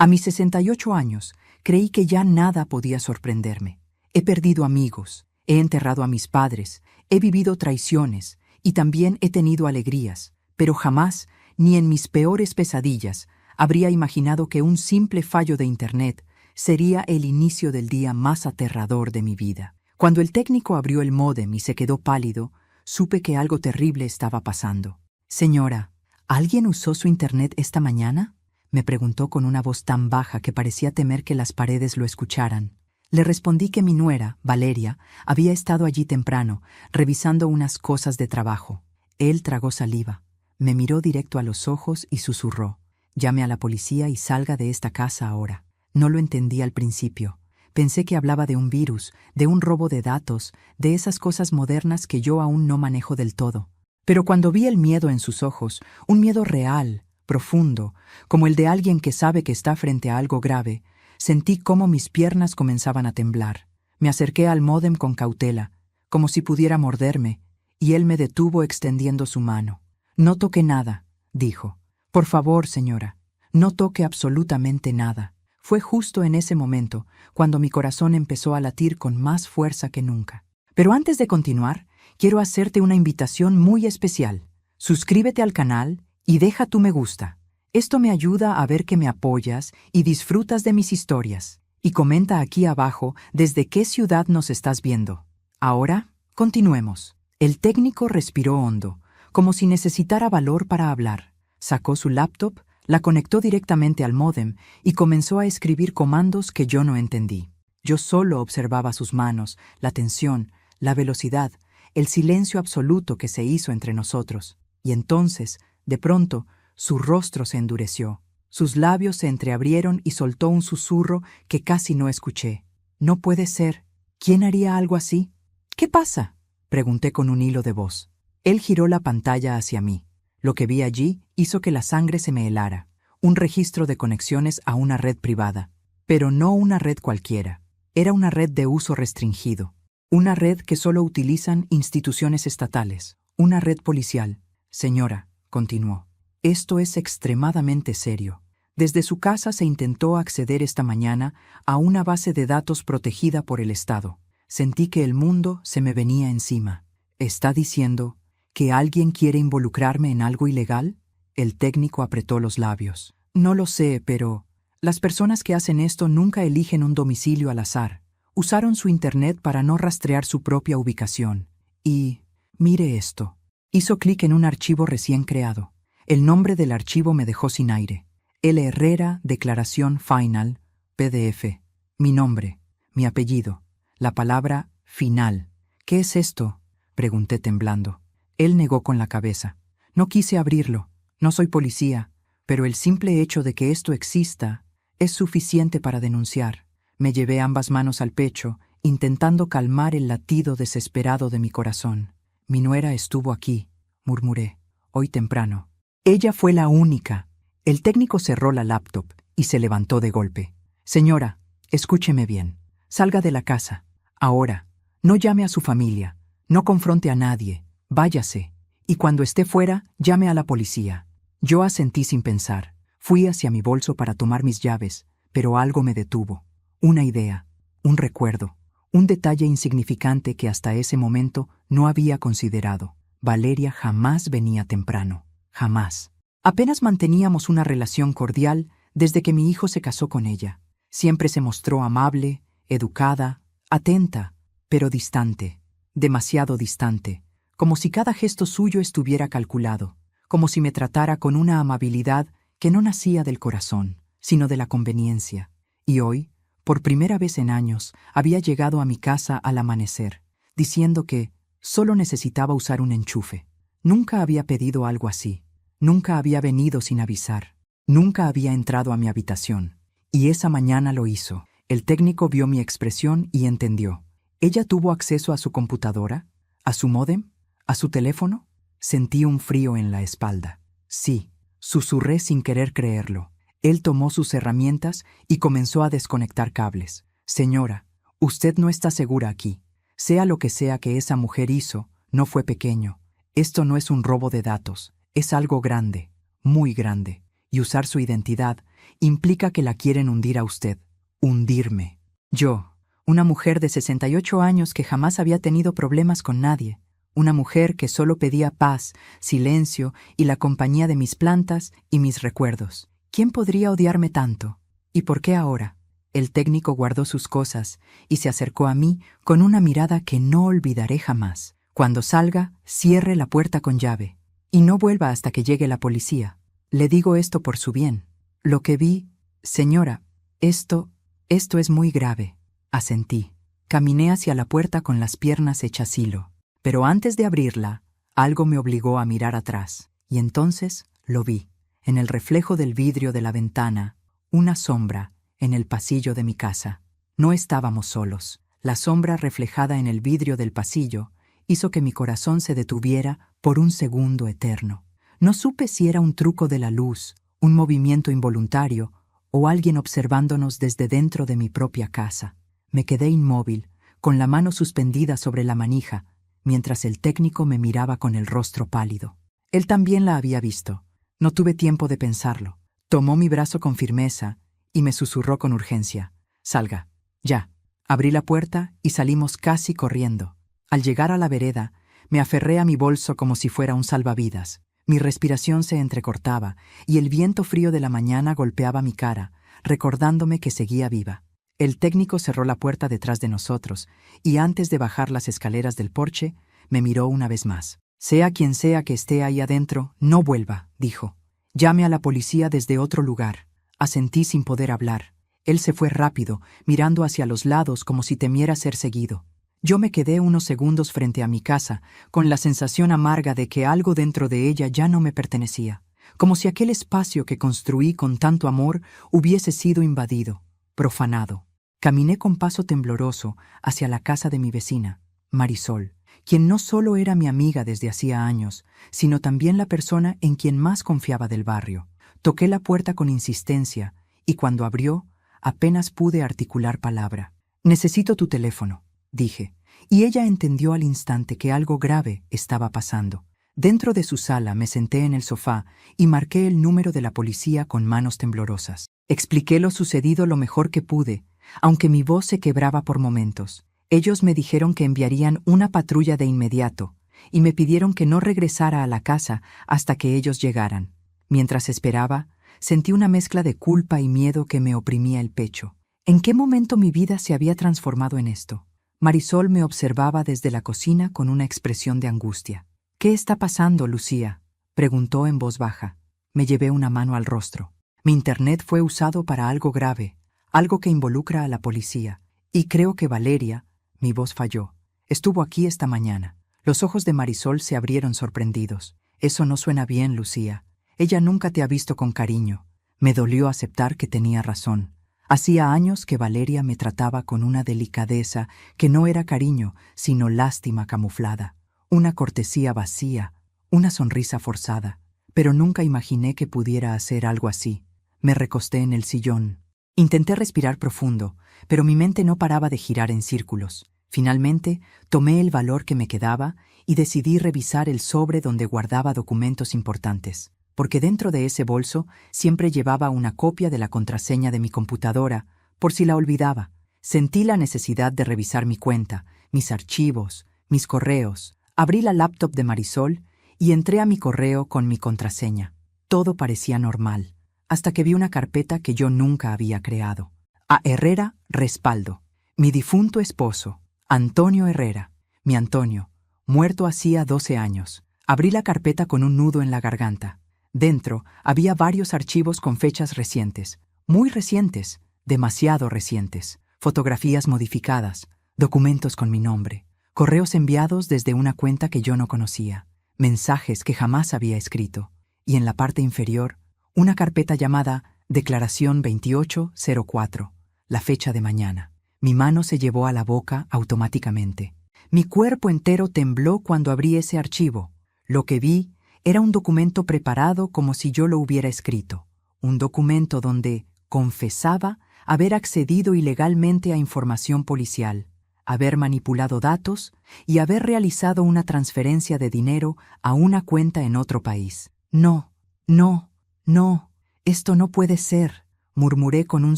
A mis 68 años, creí que ya nada podía sorprenderme. He perdido amigos, he enterrado a mis padres, he vivido traiciones y también he tenido alegrías, pero jamás, ni en mis peores pesadillas, habría imaginado que un simple fallo de Internet sería el inicio del día más aterrador de mi vida. Cuando el técnico abrió el módem y se quedó pálido, supe que algo terrible estaba pasando. «Señora, ¿alguien usó su Internet esta mañana?», me preguntó con una voz tan baja que parecía temer que las paredes lo escucharan. Le respondí que mi nuera, Valeria, había estado allí temprano, revisando unas cosas de trabajo. Él tragó saliva, me miró directo a los ojos y susurró: «Llame a la policía y salga de esta casa ahora». No lo entendí al principio. Pensé que hablaba de un virus, de un robo de datos, de esas cosas modernas que yo aún no manejo del todo. Pero cuando vi el miedo en sus ojos, un miedo real, profundo, como el de alguien que sabe que está frente a algo grave, sentí cómo mis piernas comenzaban a temblar. Me acerqué al módem con cautela, como si pudiera morderme, y él me detuvo extendiendo su mano. «No toque nada», dijo. «Por favor, señora, no toque absolutamente nada». Fue justo en ese momento cuando mi corazón empezó a latir con más fuerza que nunca. Pero antes de continuar, quiero hacerte una invitación muy especial. Suscríbete al canal y deja tu me gusta. Esto me ayuda a ver que me apoyas y disfrutas de mis historias. Y comenta aquí abajo desde qué ciudad nos estás viendo. Ahora, continuemos. El técnico respiró hondo, como si necesitara valor para hablar. Sacó su laptop, la conectó directamente al módem y comenzó a escribir comandos que yo no entendí. Yo solo observaba sus manos, la tensión, la velocidad, el silencio absoluto que se hizo entre nosotros. Y entonces, de pronto, su rostro se endureció. Sus labios se entreabrieron y soltó un susurro que casi no escuché. «No puede ser. ¿Quién haría algo así?» «¿Qué pasa?», pregunté con un hilo de voz. Él giró la pantalla hacia mí. Lo que vi allí hizo que la sangre se me helara. Un registro de conexiones a una red privada. Pero no una red cualquiera. Era una red de uso restringido. Una red que solo utilizan instituciones estatales. Una red policial. «Señora», continuó, «esto es extremadamente serio. Desde su casa se intentó acceder esta mañana a una base de datos protegida por el Estado. Sentí que el mundo se me venía encima». «¿Está diciendo que alguien quiere involucrarme en algo ilegal?». El técnico apretó los labios. «No lo sé, pero las personas que hacen esto nunca eligen un domicilio al azar. Usaron su Internet para no rastrear su propia ubicación. Y, mire esto». Hizo clic en un archivo recién creado. El nombre del archivo me dejó sin aire. L. Herrera, Declaración Final, PDF. Mi nombre, mi apellido, la palabra final. «¿Qué es esto?», pregunté temblando. Él negó con la cabeza. «No quise abrirlo. No soy policía, pero el simple hecho de que esto exista es suficiente para denunciar». Me llevé ambas manos al pecho, intentando calmar el latido desesperado de mi corazón. «Mi nuera estuvo aquí», murmuré, «hoy temprano». «Ella fue la única». El técnico cerró la laptop y se levantó de golpe. «Señora, escúcheme bien. Salga de la casa. Ahora. No llame a su familia. No confronte a nadie. Váyase. Y cuando esté fuera, llame a la policía». Yo asentí sin pensar. Fui hacia mi bolso para tomar mis llaves, pero algo me detuvo. Una idea, un recuerdo, un detalle insignificante que hasta ese momento no había considerado. Valeria jamás venía temprano. Jamás. Apenas manteníamos una relación cordial desde que mi hijo se casó con ella. Siempre se mostró amable, educada, atenta, pero distante, demasiado distante, como si cada gesto suyo estuviera calculado, como si me tratara con una amabilidad que no nacía del corazón, sino de la conveniencia. Y hoy, por primera vez en años, había llegado a mi casa al amanecer, diciendo que solo necesitaba usar un enchufe. Nunca había pedido algo así. Nunca había venido sin avisar. Nunca había entrado a mi habitación. Y esa mañana lo hizo. El técnico vio mi expresión y entendió. ¿Ella tuvo acceso a su computadora? ¿A su módem? ¿A su teléfono? Sentí un frío en la espalda. Sí, susurré sin querer creerlo. Él tomó sus herramientas y comenzó a desconectar cables. «Señora, usted no está segura aquí. Sea lo que sea que esa mujer hizo, no fue pequeño. Esto no es un robo de datos. Es algo grande, muy grande. Y usar su identidad implica que la quieren hundir a usted. Hundirme. Yo, una mujer de 68 años que jamás había tenido problemas con nadie. Una mujer que solo pedía paz, silencio y la compañía de mis plantas y mis recuerdos. ¿Quién podría odiarme tanto? ¿Y por qué ahora? El técnico guardó sus cosas y se acercó a mí con una mirada que no olvidaré jamás. Cuando salga, cierre la puerta con llave. Y no vuelva hasta que llegue la policía. Le digo esto por su bien. Lo que vi, señora, esto es muy grave. Asentí. Caminé hacia la puerta con las piernas hechas hilo. Pero antes de abrirla, algo me obligó a mirar atrás. Y entonces lo vi. En el reflejo del vidrio de la ventana, una sombra en el pasillo de mi casa. No estábamos solos. La sombra reflejada en el vidrio del pasillo hizo que mi corazón se detuviera por un segundo eterno. No supe si era un truco de la luz, un movimiento involuntario o alguien observándonos desde dentro de mi propia casa. Me quedé inmóvil, con la mano suspendida sobre la manija, mientras el técnico me miraba con el rostro pálido. Él también la había visto. No tuve tiempo de pensarlo. Tomó mi brazo con firmeza y me susurró con urgencia. «Salga, ya». Abrí la puerta y salimos casi corriendo. Al llegar a la vereda, me aferré a mi bolso como si fuera un salvavidas. Mi respiración se entrecortaba y el viento frío de la mañana golpeaba mi cara, recordándome que seguía viva. El técnico cerró la puerta detrás de nosotros y antes de bajar las escaleras del porche, me miró una vez más. «Sea quien sea que esté ahí adentro, no vuelva», dijo. «Llame a la policía desde otro lugar». Asentí sin poder hablar. Él se fue rápido, mirando hacia los lados como si temiera ser seguido. Yo me quedé unos segundos frente a mi casa, con la sensación amarga de que algo dentro de ella ya no me pertenecía, como si aquel espacio que construí con tanto amor hubiese sido invadido, profanado. Caminé con paso tembloroso hacia la casa de mi vecina, Marisol, quien no solo era mi amiga desde hacía años, sino también la persona en quien más confiaba del barrio. Toqué la puerta con insistencia, y cuando abrió, apenas pude articular palabra. «Necesito tu teléfono», dije, y ella entendió al instante que algo grave estaba pasando. Dentro de su sala me senté en el sofá y marqué el número de la policía con manos temblorosas. Expliqué lo sucedido lo mejor que pude, aunque mi voz se quebraba por momentos. Ellos me dijeron que enviarían una patrulla de inmediato, y me pidieron que no regresara a la casa hasta que ellos llegaran. Mientras esperaba, sentí una mezcla de culpa y miedo que me oprimía el pecho. ¿En qué momento mi vida se había transformado en esto? Marisol me observaba desde la cocina con una expresión de angustia. «¿Qué está pasando, Lucía?», preguntó en voz baja. Me llevé una mano al rostro. Mi internet fue usado para algo grave, algo que involucra a la policía. Y creo que Valeria, mi voz falló, estuvo aquí esta mañana. Los ojos de Marisol se abrieron sorprendidos. «Eso no suena bien, Lucía. Ella nunca te ha visto con cariño». Me dolió aceptar que tenía razón. Hacía años que Valeria me trataba con una delicadeza que no era cariño, sino lástima camuflada, una cortesía vacía, una sonrisa forzada. Pero nunca imaginé que pudiera hacer algo así. Me recosté en el sillón. Intenté respirar profundo, pero mi mente no paraba de girar en círculos. Finalmente, tomé el valor que me quedaba y decidí revisar el sobre donde guardaba documentos importantes, porque dentro de ese bolso siempre llevaba una copia de la contraseña de mi computadora, por si la olvidaba. Sentí la necesidad de revisar mi cuenta, mis archivos, mis correos. Abrí la laptop de Marisol y entré a mi correo con mi contraseña. Todo parecía normal, hasta que vi una carpeta que yo nunca había creado. A Herrera, respaldo. Mi difunto esposo, Antonio Herrera. Mi Antonio, muerto hacía 12 años. Abrí la carpeta con un nudo en la garganta. Dentro había varios archivos con fechas recientes, muy recientes, demasiado recientes, fotografías modificadas, documentos con mi nombre, correos enviados desde una cuenta que yo no conocía, mensajes que jamás había escrito, y en la parte inferior, una carpeta llamada Declaración 2804, la fecha de mañana. Mi mano se llevó a la boca automáticamente. Mi cuerpo entero tembló cuando abrí ese archivo. Lo que vi era un documento preparado como si yo lo hubiera escrito, un documento donde confesaba haber accedido ilegalmente a información policial, haber manipulado datos y haber realizado una transferencia de dinero a una cuenta en otro país. No, no, no, esto no puede ser. murmuré con un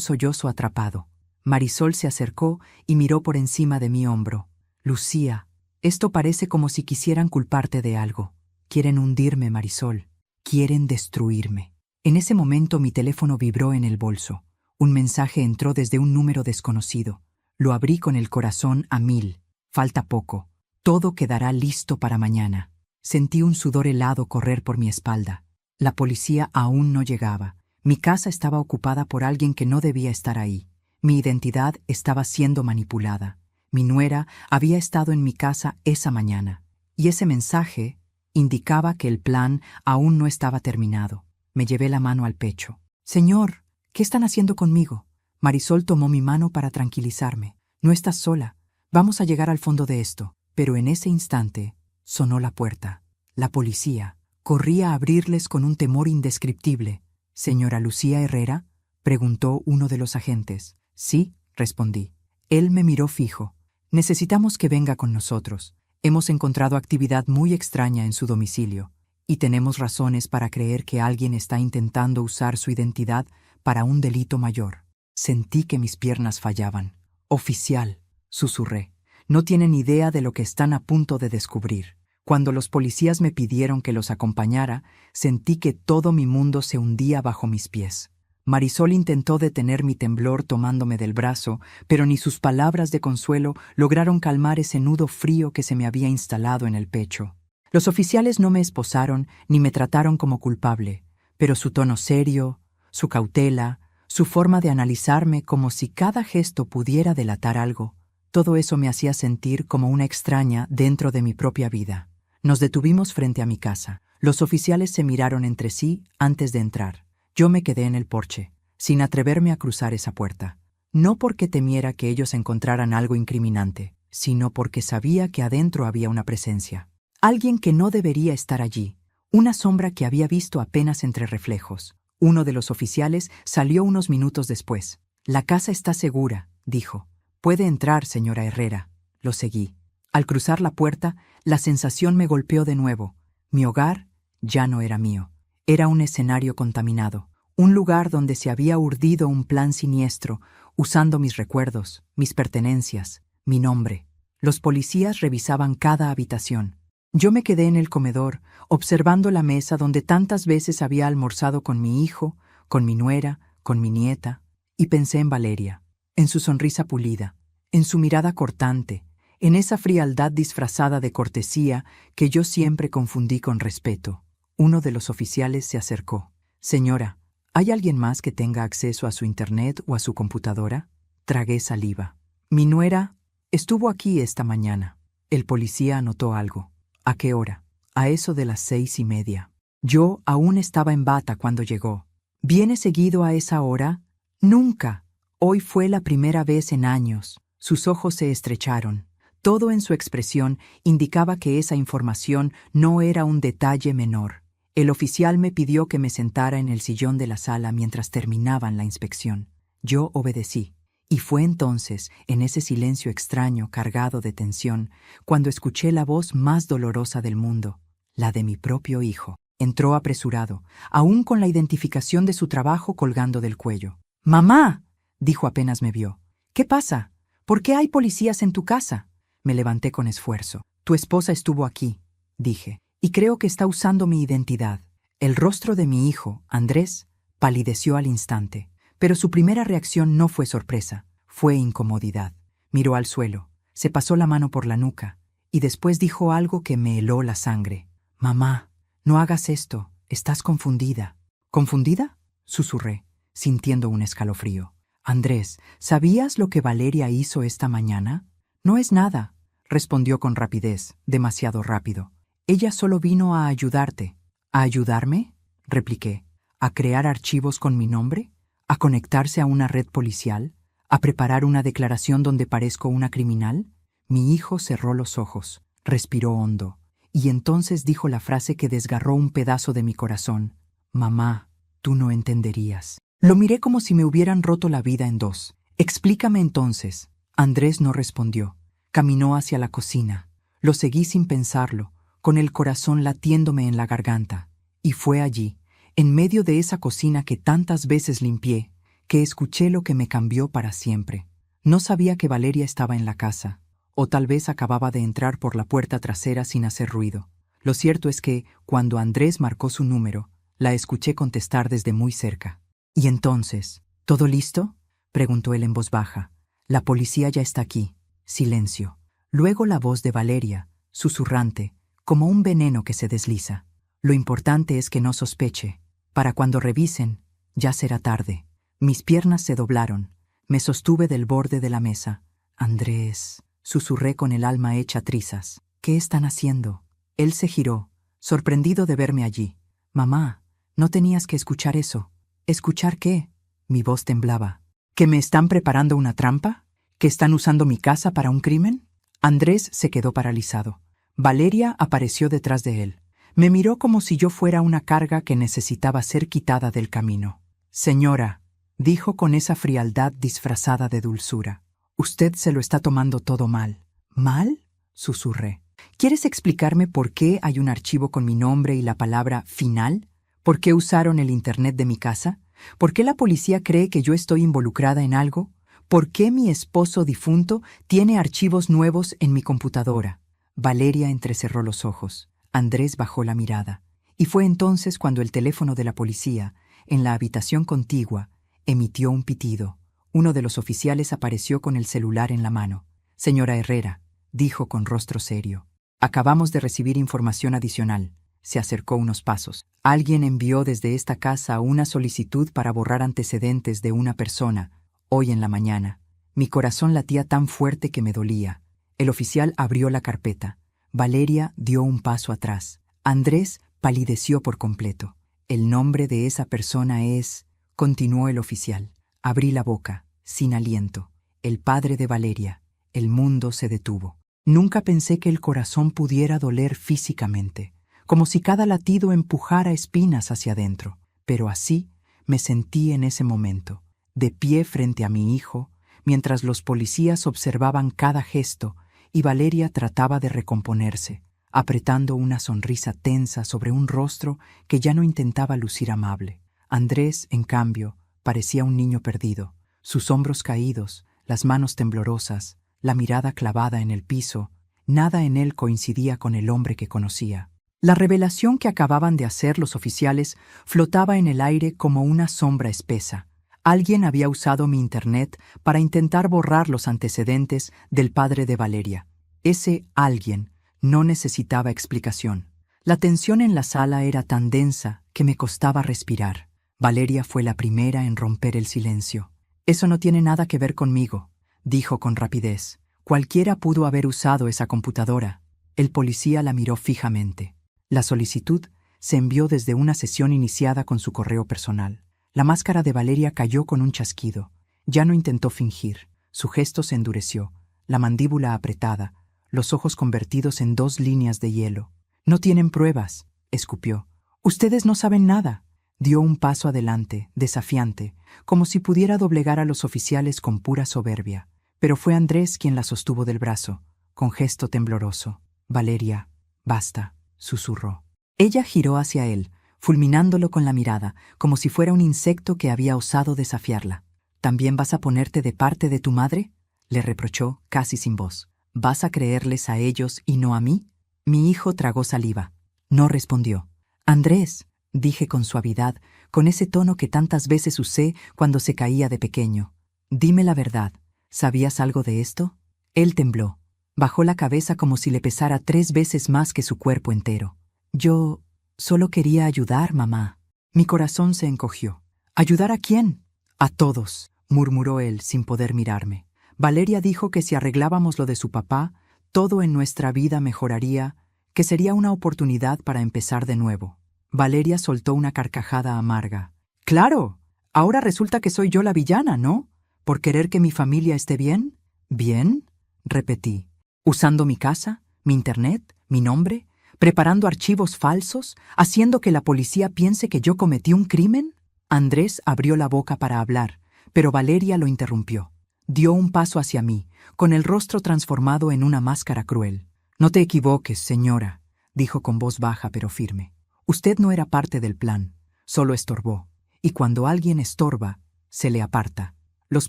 sollozo atrapado. Marisol se acercó y miró por encima de mi hombro. Lucía, esto parece como si quisieran culparte de algo. Quieren hundirme, Marisol. Quieren destruirme. En ese momento mi teléfono vibró en el bolso. Un mensaje entró desde un número desconocido. Lo abrí con el corazón a 1000. Falta poco. Todo quedará listo para mañana. Sentí un sudor helado correr por mi espalda. La policía aún no llegaba. Mi casa estaba ocupada por alguien que no debía estar ahí. Mi identidad estaba siendo manipulada. Mi nuera había estado en mi casa esa mañana. Y ese mensaje indicaba que el plan aún no estaba terminado. Me llevé la mano al pecho. Señor, ¿qué están haciendo conmigo? Marisol tomó mi mano para tranquilizarme. No estás sola. Vamos a llegar al fondo de esto. Pero en ese instante sonó la puerta. La policía. Corrí a abrirles con un temor indescriptible. ¿Señora Lucía Herrera?, preguntó uno de los agentes. Sí, respondí. Él me miró fijo. Necesitamos que venga con nosotros. Hemos encontrado actividad muy extraña en su domicilio, y tenemos razones para creer que alguien está intentando usar su identidad para un delito mayor. Sentí que mis piernas fallaban. Oficial, susurré. No tienen idea de lo que están a punto de descubrir. Cuando los policías me pidieron que los acompañara, sentí que todo mi mundo se hundía bajo mis pies. Marisol intentó detener mi temblor tomándome del brazo, pero ni sus palabras de consuelo lograron calmar ese nudo frío que se me había instalado en el pecho. Los oficiales no me esposaron ni me trataron como culpable, pero su tono serio, su cautela, su forma de analizarme como si cada gesto pudiera delatar algo, todo eso me hacía sentir como una extraña dentro de mi propia vida. Nos detuvimos frente a mi casa. Los oficiales se miraron entre sí antes de entrar. Yo me quedé en el porche, sin atreverme a cruzar esa puerta. No porque temiera que ellos encontraran algo incriminante, sino porque sabía que adentro había una presencia. Alguien que no debería estar allí. Una sombra que había visto apenas entre reflejos. Uno de los oficiales salió unos minutos después. «La casa está segura», dijo. «Puede entrar, señora Herrera». Lo seguí. Al cruzar la puerta, la sensación me golpeó de nuevo. Mi hogar ya no era mío. Era un escenario contaminado, un lugar donde se había urdido un plan siniestro, usando mis recuerdos, mis pertenencias, mi nombre. Los policías revisaban cada habitación. Yo me quedé en el comedor, observando la mesa donde tantas veces había almorzado con mi hijo, con mi nuera, con mi nieta, y pensé en Valeria, en su sonrisa pulida, en su mirada cortante, en esa frialdad disfrazada de cortesía que yo siempre confundí con respeto. Uno de los oficiales se acercó. «Señora, ¿hay alguien más que tenga acceso a su internet o a su computadora?» Tragué saliva. «Mi nuera estuvo aquí esta mañana». El policía anotó algo. «¿A qué hora?» «A eso de las 6:30. Yo aún estaba en bata cuando llegó». «¿Viene seguido a esa hora?» «Nunca. Hoy fue la primera vez en años». Sus ojos se estrecharon. Todo en su expresión indicaba que esa información no era un detalle menor. El oficial me pidió que me sentara en el sillón de la sala mientras terminaban la inspección. Yo obedecí. Y fue entonces, en ese silencio extraño cargado de tensión, cuando escuché la voz más dolorosa del mundo, la de mi propio hijo. Entró apresurado, aún con la identificación de su trabajo colgando del cuello. «¡Mamá!», dijo apenas me vio. «¿Qué pasa? ¿Por qué hay policías en tu casa?» Me levanté con esfuerzo. «Tu esposa estuvo aquí», dije, «y creo que está usando mi identidad». El rostro de mi hijo, Andrés, palideció al instante, pero su primera reacción no fue sorpresa, fue incomodidad. Miró al suelo, se pasó la mano por la nuca, y después dijo algo que me heló la sangre. «Mamá, no hagas esto, estás confundida». «¿Confundida?», susurré, sintiendo un escalofrío. «Andrés, ¿sabías lo que Valeria hizo esta mañana?» «No es nada», respondió con rapidez, demasiado rápido. «Ella solo vino a ayudarte». «¿A ayudarme?», repliqué. «¿A crear archivos con mi nombre? ¿A conectarse a una red policial? ¿A preparar una declaración donde parezco una criminal?» Mi hijo cerró los ojos, respiró hondo, y entonces dijo la frase que desgarró un pedazo de mi corazón. «Mamá, tú no entenderías». Lo miré como si me hubieran roto la vida en dos. «Explícame entonces». Andrés no respondió. Caminó hacia la cocina. Lo seguí sin pensarlo, con el corazón latiéndome en la garganta. Y fue allí, en medio de esa cocina que tantas veces limpié, que escuché lo que me cambió para siempre. No sabía que Valeria estaba en la casa, o tal vez acababa de entrar por la puerta trasera sin hacer ruido. Lo cierto es que, cuando Andrés marcó su número, la escuché contestar desde muy cerca. «¿Y entonces? ¿Todo listo?», preguntó él en voz baja. «La policía ya está aquí». Silencio. Luego la voz de Valeria, susurrante, como un veneno que se desliza. «Lo importante es que no sospeche. Para cuando revisen, ya será tarde». Mis piernas se doblaron. Me sostuve del borde de la mesa. «Andrés», susurré con el alma hecha trizas. «¿Qué están haciendo?». Él se giró, sorprendido de verme allí. «Mamá, no tenías que escuchar eso». «¿Escuchar qué?». Mi voz temblaba. ¿Que me están preparando una trampa? ¿Que están usando mi casa para un crimen? Andrés se quedó paralizado. Valeria apareció detrás de él. Me miró como si yo fuera una carga que necesitaba ser quitada del camino. «Señora», dijo con esa frialdad disfrazada de dulzura, «usted se lo está tomando todo mal». «¿Mal?», susurré. «¿Quieres explicarme por qué hay un archivo con mi nombre y la palabra final? ¿Por qué usaron el internet de mi casa? ¿Por qué la policía cree que yo estoy involucrada en algo? ¿Por qué mi esposo difunto tiene archivos nuevos en mi computadora?». Valeria entrecerró los ojos. Andrés bajó la mirada. Y fue entonces cuando el teléfono de la policía, en la habitación contigua, emitió un pitido. Uno de los oficiales apareció con el celular en la mano. «Señora Herrera», dijo con rostro serio, «acabamos de recibir información adicional». Se acercó unos pasos. «Alguien envió desde esta casa una solicitud para borrar antecedentes de una persona, hoy en la mañana». Mi corazón latía tan fuerte que me dolía. El oficial abrió la carpeta. Valeria dio un paso atrás. Andrés palideció por completo. «El nombre de esa persona es», continuó el oficial. Abrí la boca, sin aliento. «El padre de Valeria». El mundo se detuvo. Nunca pensé que el corazón pudiera doler físicamente, como si cada latido empujara espinas hacia adentro. Pero así me sentí en ese momento, de pie frente a mi hijo, mientras los policías observaban cada gesto y Valeria trataba de recomponerse, apretando una sonrisa tensa sobre un rostro que ya no intentaba lucir amable. Andrés, en cambio, parecía un niño perdido, sus hombros caídos, las manos temblorosas, la mirada clavada en el piso. Nada en él coincidía con el hombre que conocía. La revelación que acababan de hacer los oficiales flotaba en el aire como una sombra espesa. Alguien había usado mi internet para intentar borrar los antecedentes del padre de Valeria. Ese alguien no necesitaba explicación. La tensión en la sala era tan densa que me costaba respirar. Valeria fue la primera en romper el silencio. «Eso no tiene nada que ver conmigo», dijo con rapidez. «Cualquiera pudo haber usado esa computadora». El policía la miró fijamente. La solicitud se envió desde una sesión iniciada con su correo personal. La máscara de Valeria cayó con un chasquido. Ya no intentó fingir. Su gesto se endureció, la mandíbula apretada, los ojos convertidos en 2 líneas de hielo. «No tienen pruebas», escupió. «Ustedes no saben nada». Dio un paso adelante, desafiante, como si pudiera doblegar a los oficiales con pura soberbia. Pero fue Andrés quien la sostuvo del brazo, con gesto tembloroso. «Valeria, basta», susurró. Ella giró hacia él, fulminándolo con la mirada, como si fuera un insecto que había osado desafiarla. «¿También vas a ponerte de parte de tu madre?», le reprochó, casi sin voz. «¿Vas a creerles a ellos y no a mí?». Mi hijo tragó saliva. No respondió. «Andrés», dije con suavidad, con ese tono que tantas veces usé cuando se caía de pequeño. «Dime la verdad. ¿Sabías algo de esto?». Él tembló. Bajó la cabeza como si le pesara 3 veces más que su cuerpo entero. «Yo solo quería ayudar, mamá». Mi corazón se encogió. «¿Ayudar a quién?». «A todos», murmuró él sin poder mirarme. «Valeria dijo que si arreglábamos lo de su papá, todo en nuestra vida mejoraría, que sería una oportunidad para empezar de nuevo». Valeria soltó una carcajada amarga. «Claro, ahora resulta que soy yo la villana, ¿no? ¿Por querer que mi familia esté bien?». «¿Bien?», repetí. «¿Usando mi casa, mi internet, mi nombre? ¿Preparando archivos falsos? ¿Haciendo que la policía piense que yo cometí un crimen?». Andrés abrió la boca para hablar, pero Valeria lo interrumpió. Dio un paso hacia mí, con el rostro transformado en una máscara cruel. «No te equivoques, señora», dijo con voz baja pero firme. «Usted no era parte del plan, solo estorbó. Y cuando alguien estorba, se le aparta. Los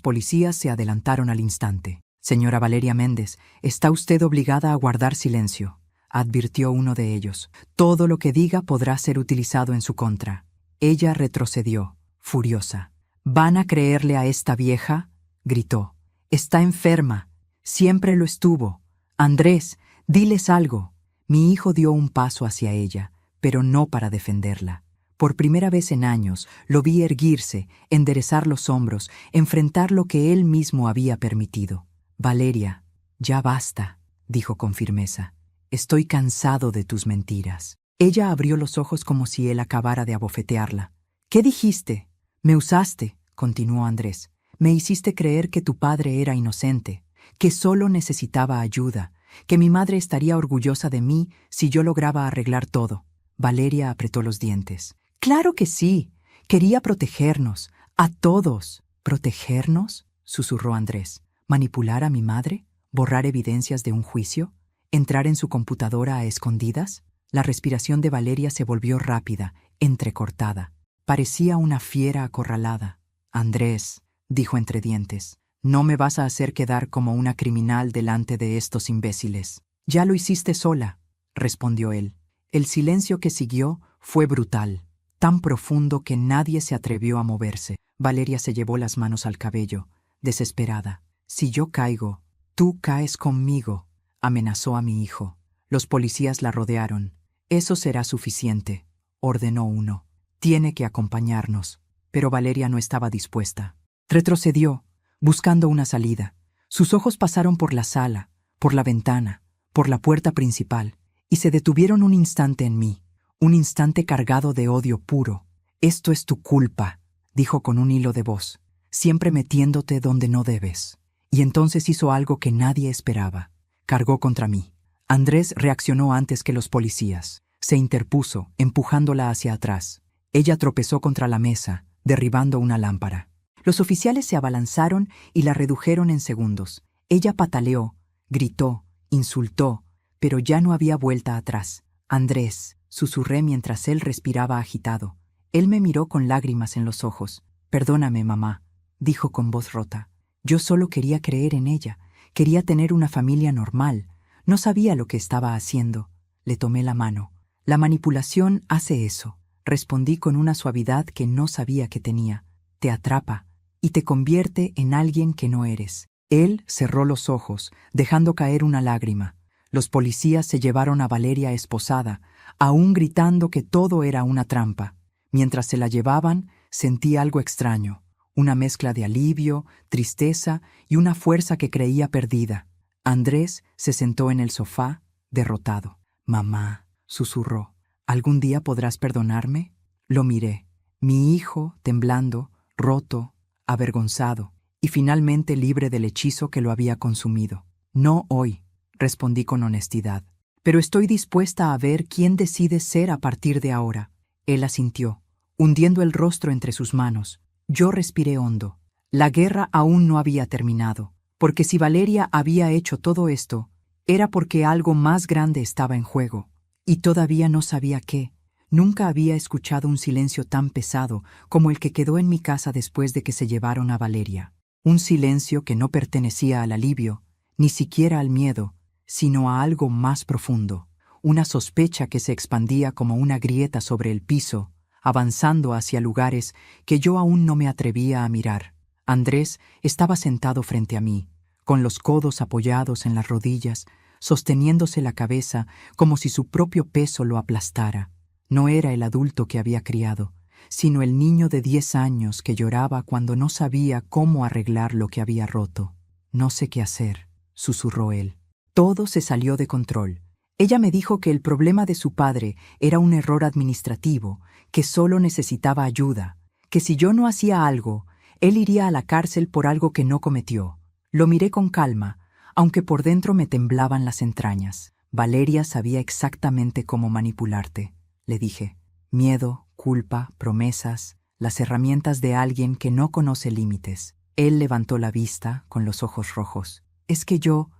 policías se adelantaron al instante. Señora Valeria Méndez, está usted obligada a guardar silencio, advirtió uno de ellos. Todo lo que diga podrá ser utilizado en su contra. Ella retrocedió, furiosa. ¿Van a creerle a esta vieja?, gritó. Está enferma. Siempre lo estuvo. Andrés, diles algo. Mi hijo dio un paso hacia ella, pero no para defenderla. Por primera vez en años lo vi erguirse, enderezar los hombros, enfrentar lo que él mismo había permitido. Valeria, ya basta, dijo con firmeza. Estoy cansado de tus mentiras. Ella abrió los ojos como si él acabara de abofetearla. ¿Qué dijiste? Me usaste, continuó Andrés. Me hiciste creer que tu padre era inocente, que solo necesitaba ayuda, que mi madre estaría orgullosa de mí si yo lograba arreglar todo. Valeria apretó los dientes. ¡Claro que sí! Quería protegernos, a todos. ¿Protegernos?, susurró Andrés. ¿Manipular a mi madre? ¿Borrar evidencias de un juicio? ¿Entrar en su computadora a escondidas? La respiración de Valeria se volvió rápida, entrecortada. Parecía una fiera acorralada. Andrés, dijo entre dientes, no me vas a hacer quedar como una criminal delante de estos imbéciles. Ya lo hiciste sola, respondió él. El silencio que siguió fue brutal, tan profundo que nadie se atrevió a moverse. Valeria se llevó las manos al cabello, desesperada. Si yo caigo, tú caes conmigo, amenazó a mi hijo. Los policías la rodearon. Eso será suficiente, ordenó uno. Tiene que acompañarnos. Pero Valeria no estaba dispuesta. Retrocedió, buscando una salida. Sus ojos pasaron por la sala, por la ventana, por la puerta principal, y se detuvieron un instante en mí, un instante cargado de odio puro. Esto es tu culpa, dijo con un hilo de voz, siempre metiéndote donde no debes. Y entonces hizo algo que nadie esperaba. Cargó contra mí. Andrés reaccionó antes que los policías. Se interpuso, empujándola hacia atrás. Ella tropezó contra la mesa, derribando una lámpara. Los oficiales se abalanzaron y la redujeron en segundos. Ella pataleó, gritó, insultó, pero ya no había vuelta atrás. Andrés, susurré mientras él respiraba agitado. Él me miró con lágrimas en los ojos. Perdóname, mamá, dijo con voz rota. Yo solo quería creer en ella. Quería tener una familia normal. No sabía lo que estaba haciendo. Le tomé la mano. La manipulación hace eso, respondí con una suavidad que no sabía que tenía. Te atrapa y te convierte en alguien que no eres. Él cerró los ojos, dejando caer una lágrima. Los policías se llevaron a Valeria esposada, aún gritando que todo era una trampa. Mientras se la llevaban, sentí algo extraño, una mezcla de alivio, tristeza y una fuerza que creía perdida. Andrés se sentó en el sofá, derrotado. Mamá, susurró, ¿algún día podrás perdonarme? Lo miré. Mi hijo, temblando, roto, avergonzado, y finalmente libre del hechizo que lo había consumido. No hoy, respondí con honestidad. Pero estoy dispuesta a ver quién decide ser a partir de ahora. Él asintió, hundiendo el rostro entre sus manos. Yo respiré hondo. La guerra aún no había terminado, porque si Valeria había hecho todo esto, era porque algo más grande estaba en juego. Y todavía no sabía qué. Nunca había escuchado un silencio tan pesado como el que quedó en mi casa después de que se llevaron a Valeria. Un silencio que no pertenecía al alivio, ni siquiera al miedo, sino a algo más profundo. Una sospecha que se expandía como una grieta sobre el piso, avanzando hacia lugares que yo aún no me atrevía a mirar. Andrés estaba sentado frente a mí, con los codos apoyados en las rodillas, sosteniéndose la cabeza como si su propio peso lo aplastara. No era el adulto que había criado, sino el niño de 10 años que lloraba cuando no sabía cómo arreglar lo que había roto. No sé qué hacer, susurró él. Todo se salió de control. Ella me dijo que el problema de su padre era un error administrativo, que solo necesitaba ayuda, que si yo no hacía algo, él iría a la cárcel por algo que no cometió. Lo miré con calma, aunque por dentro me temblaban las entrañas. Valeria sabía exactamente cómo manipularte, le dije. Miedo, culpa, promesas, las herramientas de alguien que no conoce límites. Él levantó la vista con los ojos rojos. Es que yo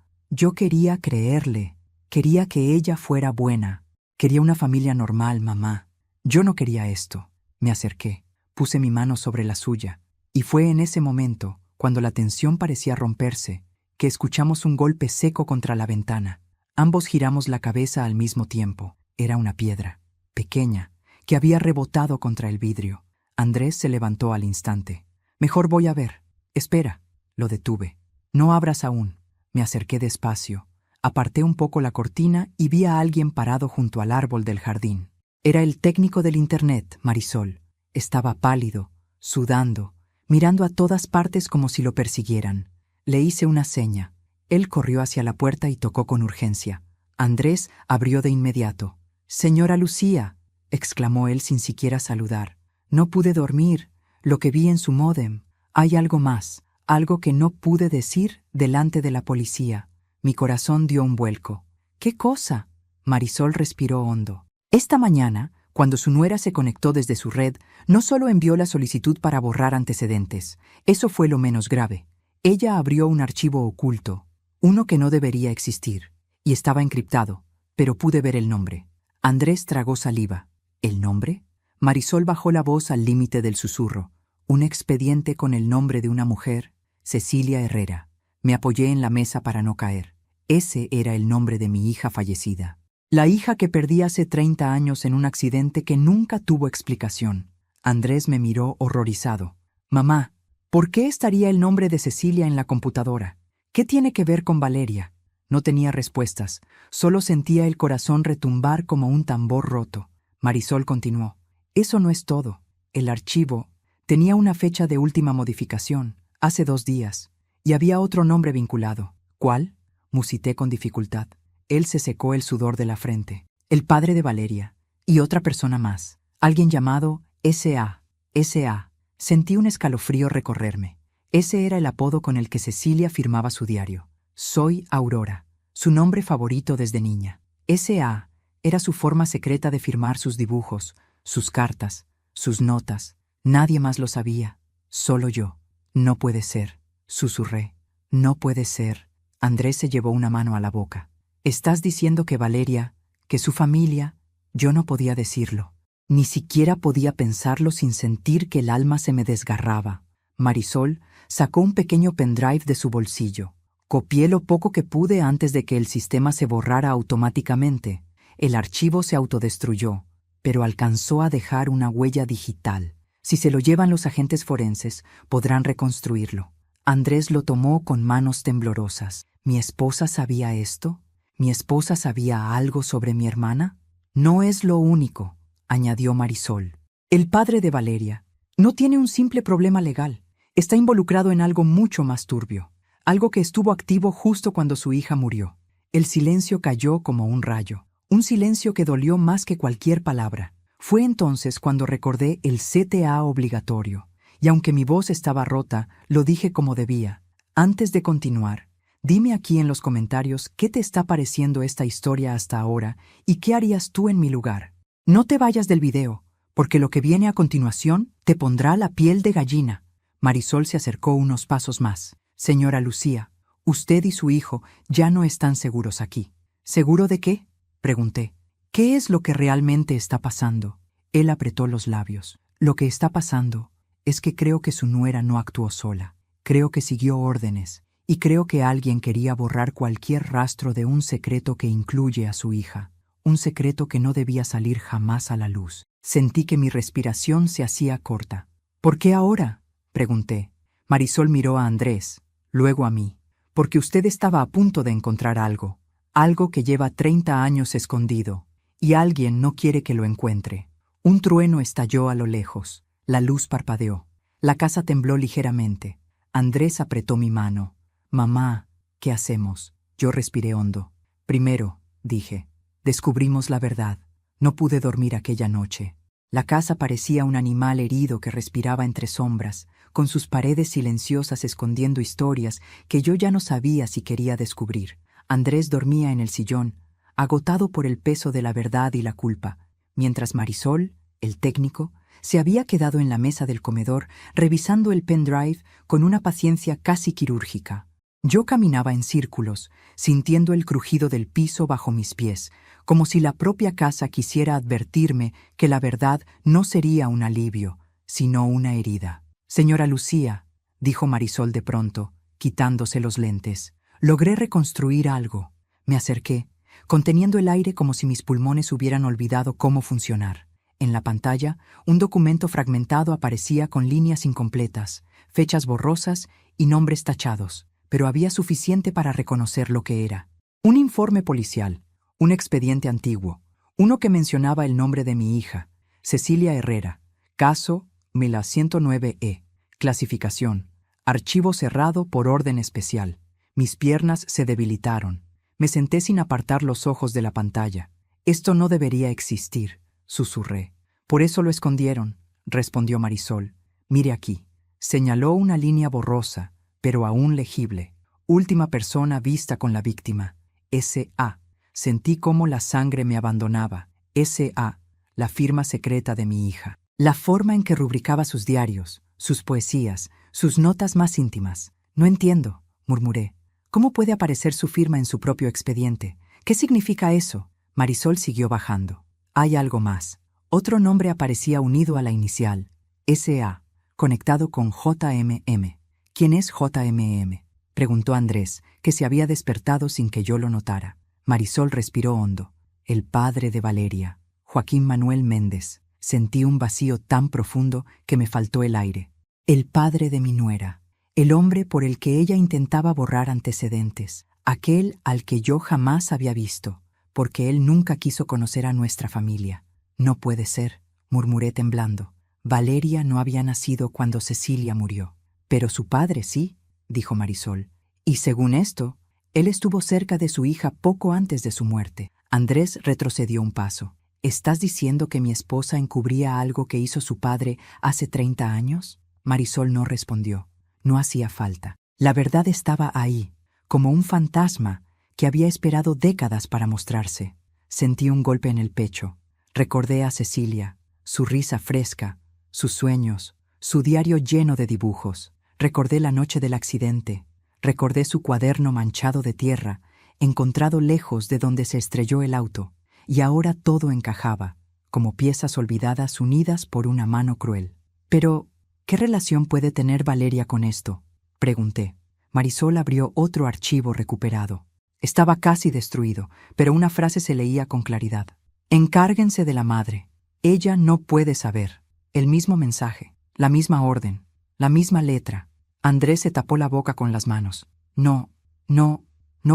quería creerle. Quería que ella fuera buena. Quería una familia normal, mamá. Yo no quería esto. Me acerqué. Puse mi mano sobre la suya. Y fue en ese momento, cuando la tensión parecía romperse, que escuchamos un golpe seco contra la ventana. Ambos giramos la cabeza al mismo tiempo. Era una piedra, pequeña, que había rebotado contra el vidrio. Andrés se levantó al instante. «Mejor voy a ver». «Espera», lo detuve. «No abras aún». Me acerqué despacio, aparté un poco la cortina y vi a alguien parado junto al árbol del jardín. Era el técnico del internet, Marisol. Estaba pálido, sudando, mirando a todas partes como si lo persiguieran. Le hice una seña. Él corrió hacia la puerta y tocó con urgencia. Andrés abrió de inmediato. «Señora Lucía», exclamó él sin siquiera saludar. «No pude dormir. Lo que vi en su módem. Hay algo más, algo que no pude decir delante de la policía». Mi corazón dio un vuelco. «¿Qué cosa?». Marisol respiró hondo. Esta mañana, cuando su nuera se conectó desde su red, no solo envió la solicitud para borrar antecedentes. Eso fue lo menos grave. Ella abrió un archivo oculto, uno que no debería existir, y estaba encriptado, pero pude ver el nombre. Andrés tragó saliva. ¿El nombre? Marisol bajó la voz al límite del susurro. Un expediente con el nombre de una mujer, Cecilia Herrera. Me apoyé en la mesa para no caer. Ese era el nombre de mi hija fallecida. La hija que perdí hace 30 años en un accidente que nunca tuvo explicación. Andrés me miró horrorizado. «Mamá, ¿por qué estaría el nombre de Cecilia en la computadora? ¿Qué tiene que ver con Valeria?». No tenía respuestas, solo sentía el corazón retumbar como un tambor roto. Marisol continuó. «Eso no es todo. El archivo tenía una fecha de última modificación, hace 2 días, y había otro nombre vinculado». «¿Cuál?», musité con dificultad. Él se secó el sudor de la frente. «El padre de Valeria. Y otra persona más. Alguien llamado S.A. S.A. Sentí un escalofrío recorrerme. Ese era el apodo con el que Cecilia firmaba su diario. «Soy Aurora», su nombre favorito desde niña. S.A. era su forma secreta de firmar sus dibujos, sus cartas, sus notas. Nadie más lo sabía. Solo yo. «No puede ser», susurré. «No puede ser». Andrés se llevó una mano a la boca. «Estás diciendo que Valeria, que su familia...». Yo no podía decirlo. Ni siquiera podía pensarlo sin sentir que el alma se me desgarraba. Marisol sacó un pequeño pendrive de su bolsillo. Copié lo poco que pude antes de que el sistema se borrara automáticamente. El archivo se autodestruyó, pero alcanzó a dejar una huella digital. Si se lo llevan los agentes forenses, podrán reconstruirlo. Andrés lo tomó con manos temblorosas. ¿Mi esposa sabía esto? ¿Mi esposa sabía algo sobre mi hermana? «No es lo único», añadió Marisol. «El padre de Valeria no tiene un simple problema legal. Está involucrado en algo mucho más turbio, algo que estuvo activo justo cuando su hija murió». El silencio cayó como un rayo, un silencio que dolió más que cualquier palabra. Fue entonces cuando recordé el CTA obligatorio, y aunque mi voz estaba rota, lo dije como debía. «Antes de continuar, dime aquí en los comentarios qué te está pareciendo esta historia hasta ahora y qué harías tú en mi lugar. No te vayas del video, porque lo que viene a continuación te pondrá la piel de gallina». Marisol se acercó unos pasos más. «Señora Lucía, usted y su hijo ya no están seguros aquí». «¿Seguro de qué?», pregunté. «¿Qué es lo que realmente está pasando?». Él apretó los labios. «Lo que está pasando es que creo que su nuera no actuó sola. Creo que siguió órdenes. Y creo que alguien quería borrar cualquier rastro de un secreto que incluye a su hija, un secreto que no debía salir jamás a la luz». Sentí que mi respiración se hacía corta. «¿Por qué ahora?», pregunté. Marisol miró a Andrés, luego a mí. «Porque usted estaba a punto de encontrar algo, algo que lleva 30 años escondido, y alguien no quiere que lo encuentre». Un trueno estalló a lo lejos, la luz parpadeó, la casa tembló ligeramente. Andrés apretó mi mano. «Mamá, ¿qué hacemos?». Yo respiré hondo. «Primero», dije, «descubrimos la verdad. No pude dormir aquella noche». La casa parecía un animal herido que respiraba entre sombras, con sus paredes silenciosas escondiendo historias que yo ya no sabía si quería descubrir. Andrés dormía en el sillón, agotado por el peso de la verdad y la culpa, mientras Marisol, el técnico, se había quedado en la mesa del comedor revisando el pendrive con una paciencia casi quirúrgica. Yo caminaba en círculos, sintiendo el crujido del piso bajo mis pies, como si la propia casa quisiera advertirme que la verdad no sería un alivio, sino una herida. Señora Lucía, dijo Marisol de pronto, quitándose los lentes, logré reconstruir algo. Me acerqué, conteniendo el aire como si mis pulmones hubieran olvidado cómo funcionar. En la pantalla, un documento fragmentado aparecía con líneas incompletas, fechas borrosas y nombres tachados, pero había suficiente para reconocer lo que era. Un informe policial, un expediente antiguo, uno que mencionaba el nombre de mi hija, Cecilia Herrera, caso 1109E, clasificación, archivo cerrado por orden especial. Mis piernas se debilitaron. Me senté sin apartar los ojos de la pantalla. Esto no debería existir, susurré. Por eso lo escondieron, respondió Marisol. Mire aquí. Señaló una línea borrosa, pero aún legible. Última persona vista con la víctima. S.A. Sentí cómo la sangre me abandonaba. S.A. La firma secreta de mi hija. La forma en que rubricaba sus diarios, sus poesías, sus notas más íntimas. No entiendo, murmuré. ¿Cómo puede aparecer su firma en su propio expediente? ¿Qué significa eso? Marisol siguió bajando. Hay algo más. Otro nombre aparecía unido a la inicial, S.A., conectado con J.M.M. ¿Quién es J.M.M.? Preguntó Andrés, que se había despertado sin que yo lo notara. Marisol respiró hondo. El padre de Valeria, Joaquín Manuel Méndez. Sentí un vacío tan profundo que me faltó el aire. El padre de mi nuera. El hombre por el que ella intentaba borrar antecedentes. Aquel al que yo jamás había visto, porque él nunca quiso conocer a nuestra familia. No puede ser, murmuré temblando. Valeria no había nacido cuando Cecilia murió. Pero su padre sí, dijo Marisol. Y según esto, él estuvo cerca de su hija poco antes de su muerte. Andrés retrocedió un paso. ¿Estás diciendo que mi esposa encubría algo que hizo su padre hace 30 años? Marisol no respondió. No hacía falta. La verdad estaba ahí, como un fantasma que había esperado décadas para mostrarse. Sentí un golpe en el pecho. Recordé a Cecilia, su risa fresca, sus sueños, su diario lleno de dibujos. Recordé la noche del accidente. Recordé su cuaderno manchado de tierra, encontrado lejos de donde se estrelló el auto. Y ahora todo encajaba, como piezas olvidadas unidas por una mano cruel. Pero, ¿qué relación puede tener Valeria con esto? Pregunté. Marisol abrió otro archivo recuperado. Estaba casi destruido, pero una frase se leía con claridad. Encárguense de la madre. Ella no puede saber. El mismo mensaje, la misma orden, la misma letra. Andrés se tapó la boca con las manos. No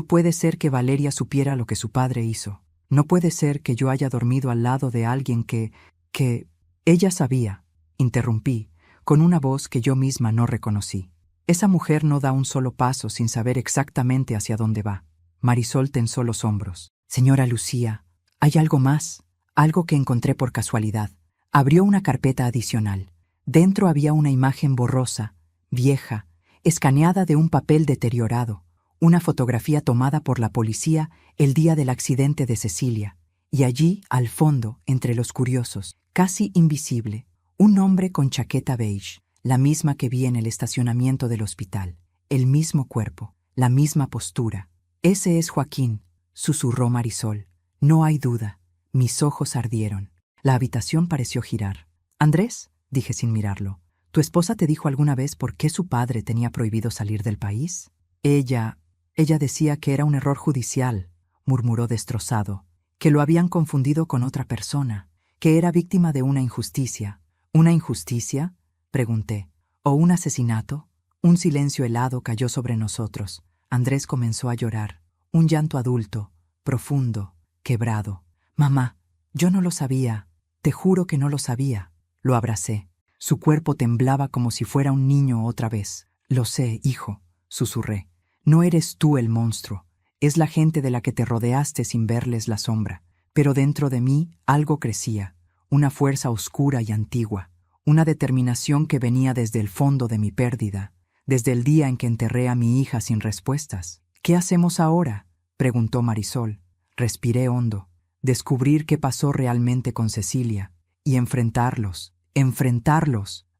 puede ser que Valeria supiera lo que su padre hizo. No puede ser que yo haya dormido al lado de alguien que... Ella sabía, interrumpí, con una voz que yo misma no reconocí. Esa mujer no da un solo paso sin saber exactamente hacia dónde va. Marisol tensó los hombros. Señora Lucía, hay algo más, algo que encontré por casualidad. Abrió una carpeta adicional. Dentro había una imagen borrosa, vieja, escaneada de un papel deteriorado, una fotografía tomada por la policía el día del accidente de Cecilia, y allí, al fondo, entre los curiosos, casi invisible, un hombre con chaqueta beige, la misma que vi en el estacionamiento del hospital, el mismo cuerpo, la misma postura. Ese es Joaquín, susurró Marisol. No hay duda. Mis ojos ardieron. La habitación pareció girar. Andrés, dije sin mirarlo, ¿tu esposa te dijo alguna vez por qué su padre tenía prohibido salir del país? Ella decía que era un error judicial, murmuró destrozado, que lo habían confundido con otra persona, que era víctima de una injusticia. ¿Una injusticia?, pregunté. ¿O un asesinato? Un silencio helado cayó sobre nosotros. Andrés comenzó a llorar, un llanto adulto, profundo, quebrado. Mamá, yo no lo sabía, te juro que no lo sabía. Lo abracé. Su cuerpo temblaba como si fuera un niño otra vez. Lo sé, hijo, susurré. No eres tú el monstruo, es la gente de la que te rodeaste sin verles la sombra. Pero dentro de mí algo crecía, una fuerza oscura y antigua, una determinación que venía desde el fondo de mi pérdida, desde el día en que enterré a mi hija sin respuestas. ¿Qué hacemos ahora?, preguntó Marisol. Respiré hondo. Descubrir qué pasó realmente con Cecilia y enfrentarlos.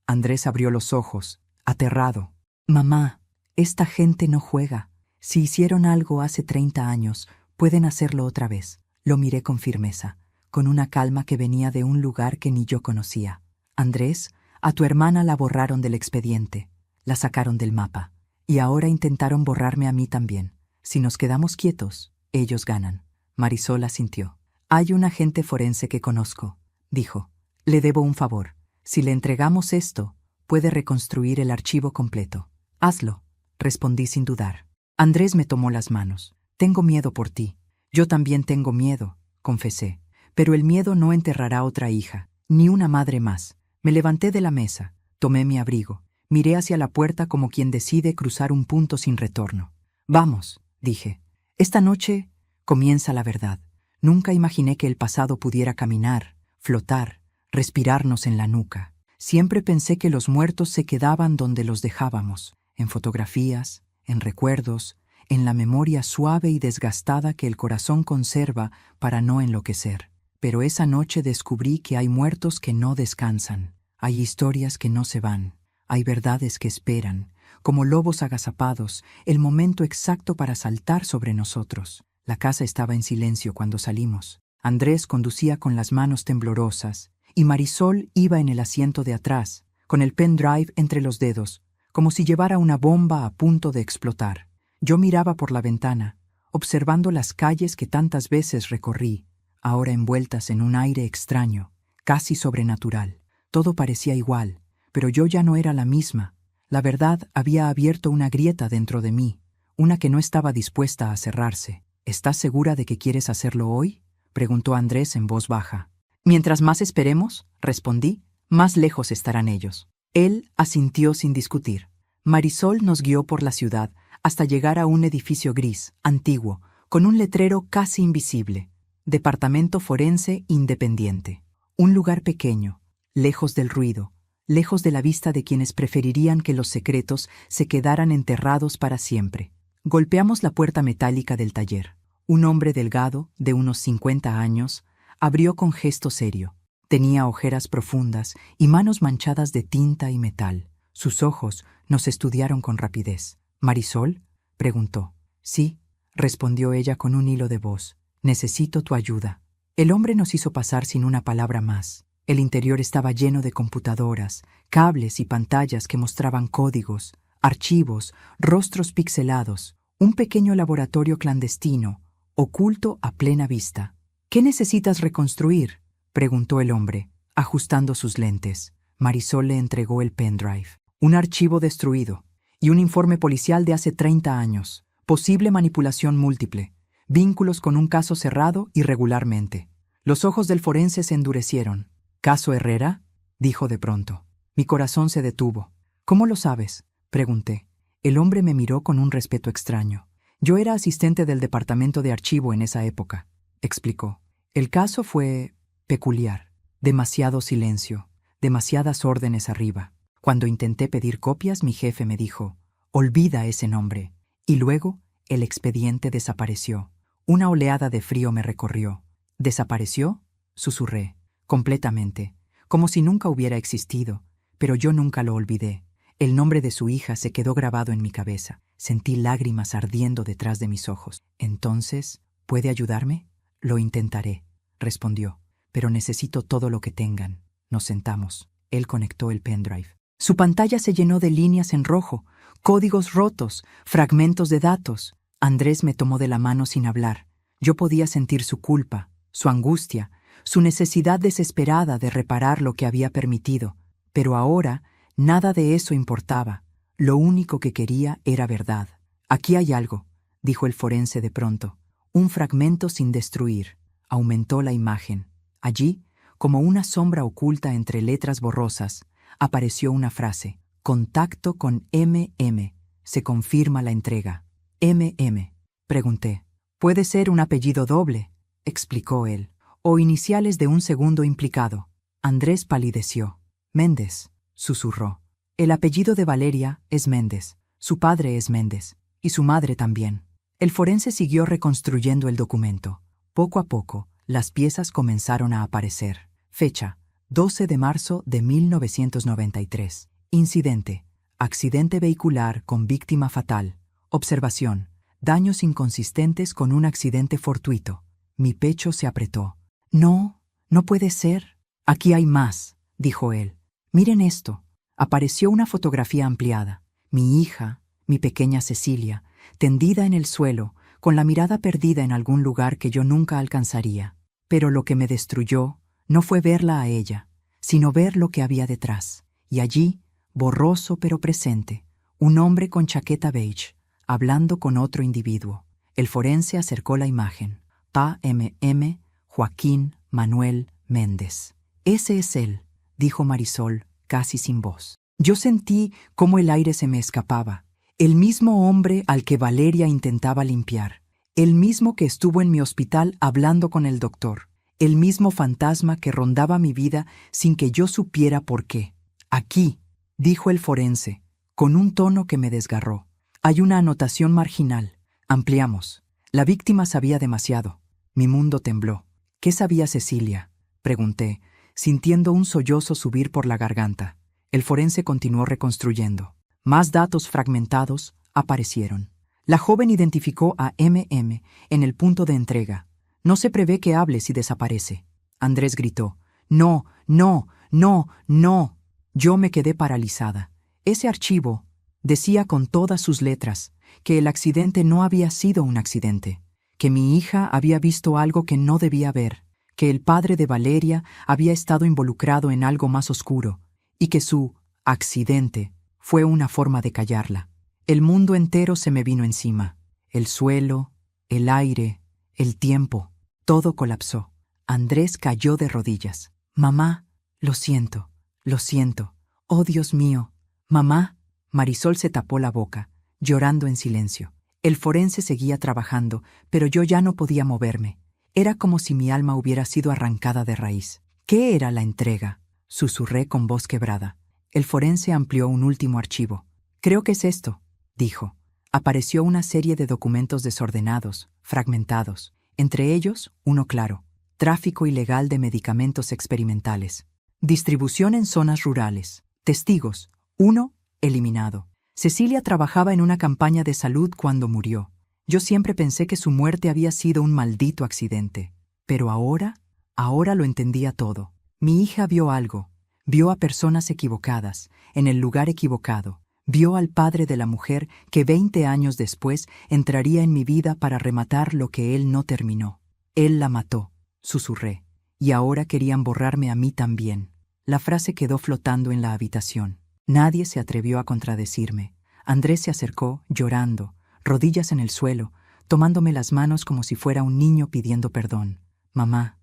Andrés abrió los ojos, aterrado. Mamá, esta gente no juega. Si hicieron algo hace 30 años, pueden hacerlo otra vez. Lo miré con firmeza, con una calma que venía de un lugar que ni yo conocía. Andrés, A tu hermana la borraron del expediente, la sacaron del mapa, y ahora intentaron borrarme a mí también. Si nos quedamos quietos, ellos ganan. Marisol asintió. Hay un agente forense que conozco, dijo. Le debo un favor. Si le entregamos esto, puede reconstruir el archivo completo. Hazlo, respondí sin dudar. Andrés me tomó las manos. Tengo miedo por ti. Yo también tengo miedo, confesé. Pero el miedo no enterrará otra hija, ni una madre más. Me levanté de la mesa, tomé mi abrigo, miré hacia la puerta como quien decide cruzar un punto sin retorno. Vamos, dije. Esta noche comienza la verdad. Nunca imaginé que el pasado pudiera caminar, flotar, respirarnos en la nuca. Siempre pensé que los muertos se quedaban donde los dejábamos, en fotografías, en recuerdos, en la memoria suave y desgastada que el corazón conserva para no enloquecer. Pero esa noche descubrí que hay muertos que no descansan, hay historias que no se van, hay verdades que esperan, como lobos agazapados, el momento exacto para saltar sobre nosotros. La casa estaba en silencio cuando salimos. Andrés conducía con las manos temblorosas, y Marisol iba en el asiento de atrás, con el pendrive entre los dedos, como si llevara una bomba a punto de explotar. Yo miraba por la ventana, observando las calles que tantas veces recorrí, ahora envueltas en un aire extraño, casi sobrenatural. Todo parecía igual, pero yo ya no era la misma. La verdad había abierto una grieta dentro de mí, una que no estaba dispuesta a cerrarse. ¿Estás segura de que quieres hacerlo hoy?, preguntó Andrés en voz baja. Mientras más esperemos, respondí, más lejos estarán ellos. Él asintió sin discutir. Marisol nos guió por la ciudad hasta llegar a un edificio gris, antiguo, con un letrero casi invisible. Departamento Forense Independiente. Un lugar pequeño, lejos del ruido, lejos de la vista de quienes preferirían que los secretos se quedaran enterrados para siempre. Golpeamos la puerta metálica del taller. Un hombre delgado, de unos 50 años, abrió con gesto serio. Tenía ojeras profundas y manos manchadas de tinta y metal. Sus ojos nos estudiaron con rapidez. «¿Marisol?», preguntó. «Sí», respondió ella con un hilo de voz. «Necesito tu ayuda». El hombre nos hizo pasar sin una palabra más. El interior estaba lleno de computadoras, cables y pantallas que mostraban códigos, archivos, rostros pixelados, un pequeño laboratorio clandestino, oculto a plena vista. «¿Qué necesitas reconstruir?», preguntó el hombre, ajustando sus lentes. Marisol le entregó el pendrive. Un archivo destruido y un informe policial de hace 30 años. Posible manipulación múltiple. Vínculos con un caso cerrado irregularmente. Los ojos del forense se endurecieron. «¿Caso Herrera?», dijo de pronto. Mi corazón se detuvo. «¿Cómo lo sabes?», pregunté. El hombre me miró con un respeto extraño. «Yo era asistente del departamento de archivo en esa época», explicó. «El caso fue peculiar. Demasiado silencio, demasiadas órdenes arriba. Cuando intenté pedir copias, mi jefe me dijo, olvida ese nombre. Y luego, el expediente desapareció. Una oleada de frío me recorrió. ¿Desapareció?, susurré. Completamente. Como si nunca hubiera existido. Pero yo nunca lo olvidé. El nombre de su hija se quedó grabado en mi cabeza. Sentí lágrimas ardiendo detrás de mis ojos. «Entonces, ¿puede ayudarme?». «Lo intentaré», respondió. «Pero necesito todo lo que tengan». Nos sentamos. Él conectó el pendrive. Su pantalla se llenó de líneas en rojo, códigos rotos, fragmentos de datos. Andrés me tomó de la mano sin hablar. Yo podía sentir su culpa, su angustia, su necesidad desesperada de reparar lo que había permitido. Pero ahora, nada de eso importaba. Lo único que quería era verdad. «Aquí hay algo», dijo el forense de pronto. «Un fragmento sin destruir». Aumentó la imagen. Allí, como una sombra oculta entre letras borrosas, apareció una frase. «Contacto con MM. Se confirma la entrega». «MM», pregunté. «Puede ser un apellido doble», explicó él, «o iniciales de un segundo implicado». Andrés palideció. «Méndez», susurró. «El apellido de Valeria es Méndez. Su padre es Méndez. Y su madre también». El forense siguió reconstruyendo el documento. Poco a poco, las piezas comenzaron a aparecer. Fecha: 12 de marzo de 1993. Incidente: accidente vehicular con víctima fatal. Observación: daños inconsistentes con un accidente fortuito. Mi pecho se apretó. «No, no puede ser». «Aquí hay más», dijo él. Miren esto. Apareció una fotografía ampliada. Mi hija, mi pequeña Cecilia, tendida en el suelo, con la mirada perdida en algún lugar que yo nunca alcanzaría. Pero lo que me destruyó no fue verla a ella, sino ver lo que había detrás. Y allí, borroso pero presente, un hombre con chaqueta beige, hablando con otro individuo. El forense acercó la imagen. Pa.M.M. Joaquín Manuel Méndez. Ese es él, dijo Marisol, casi sin voz. Yo sentí cómo el aire se me escapaba. El mismo hombre al que Valeria intentaba limpiar. El mismo que estuvo en mi hospital hablando con el doctor. El mismo fantasma que rondaba mi vida sin que yo supiera por qué. Aquí, dijo el forense, con un tono que me desgarró. Hay una anotación marginal. Ampliamos. La víctima sabía demasiado. Mi mundo tembló. ¿Qué sabía Cecilia?, pregunté, sintiendo un sollozo subir por la garganta. El forense continuó reconstruyendo. Más datos fragmentados aparecieron. La joven identificó a M.M. en el punto de entrega. No se prevé que hable si desaparece. Andrés gritó. No, no, no, no. Yo me quedé paralizada. Ese archivo decía con todas sus letras que el accidente no había sido un accidente, que mi hija había visto algo que no debía ver, que el padre de Valeria había estado involucrado en algo más oscuro y que su accidente fue una forma de callarla. El mundo entero se me vino encima. El suelo, el aire, el tiempo, todo colapsó. Andrés cayó de rodillas. Mamá, lo siento, lo siento. Oh, Dios mío. Mamá. Marisol se tapó la boca, llorando en silencio. El forense seguía trabajando, pero yo ya no podía moverme. Era como si mi alma hubiera sido arrancada de raíz. ¿Qué era la entrega?, susurré con voz quebrada. El forense amplió un último archivo. Creo que es esto, dijo. Apareció una serie de documentos desordenados, fragmentados. Entre ellos, uno claro: tráfico ilegal de medicamentos experimentales. Distribución en zonas rurales. Testigos: 1, eliminado. Cecilia trabajaba en una campaña de salud cuando murió. Yo siempre pensé que su muerte había sido un maldito accidente. Pero ahora lo entendía todo. Mi hija vio algo. Vio a personas equivocadas, en el lugar equivocado. Vio al padre de la mujer que 20 años después entraría en mi vida para rematar lo que él no terminó. Él la mató, susurré. Y ahora querían borrarme a mí también. La frase quedó flotando en la habitación. Nadie se atrevió a contradecirme. Andrés se acercó, llorando, rodillas en el suelo, tomándome las manos como si fuera un niño pidiendo perdón. Mamá,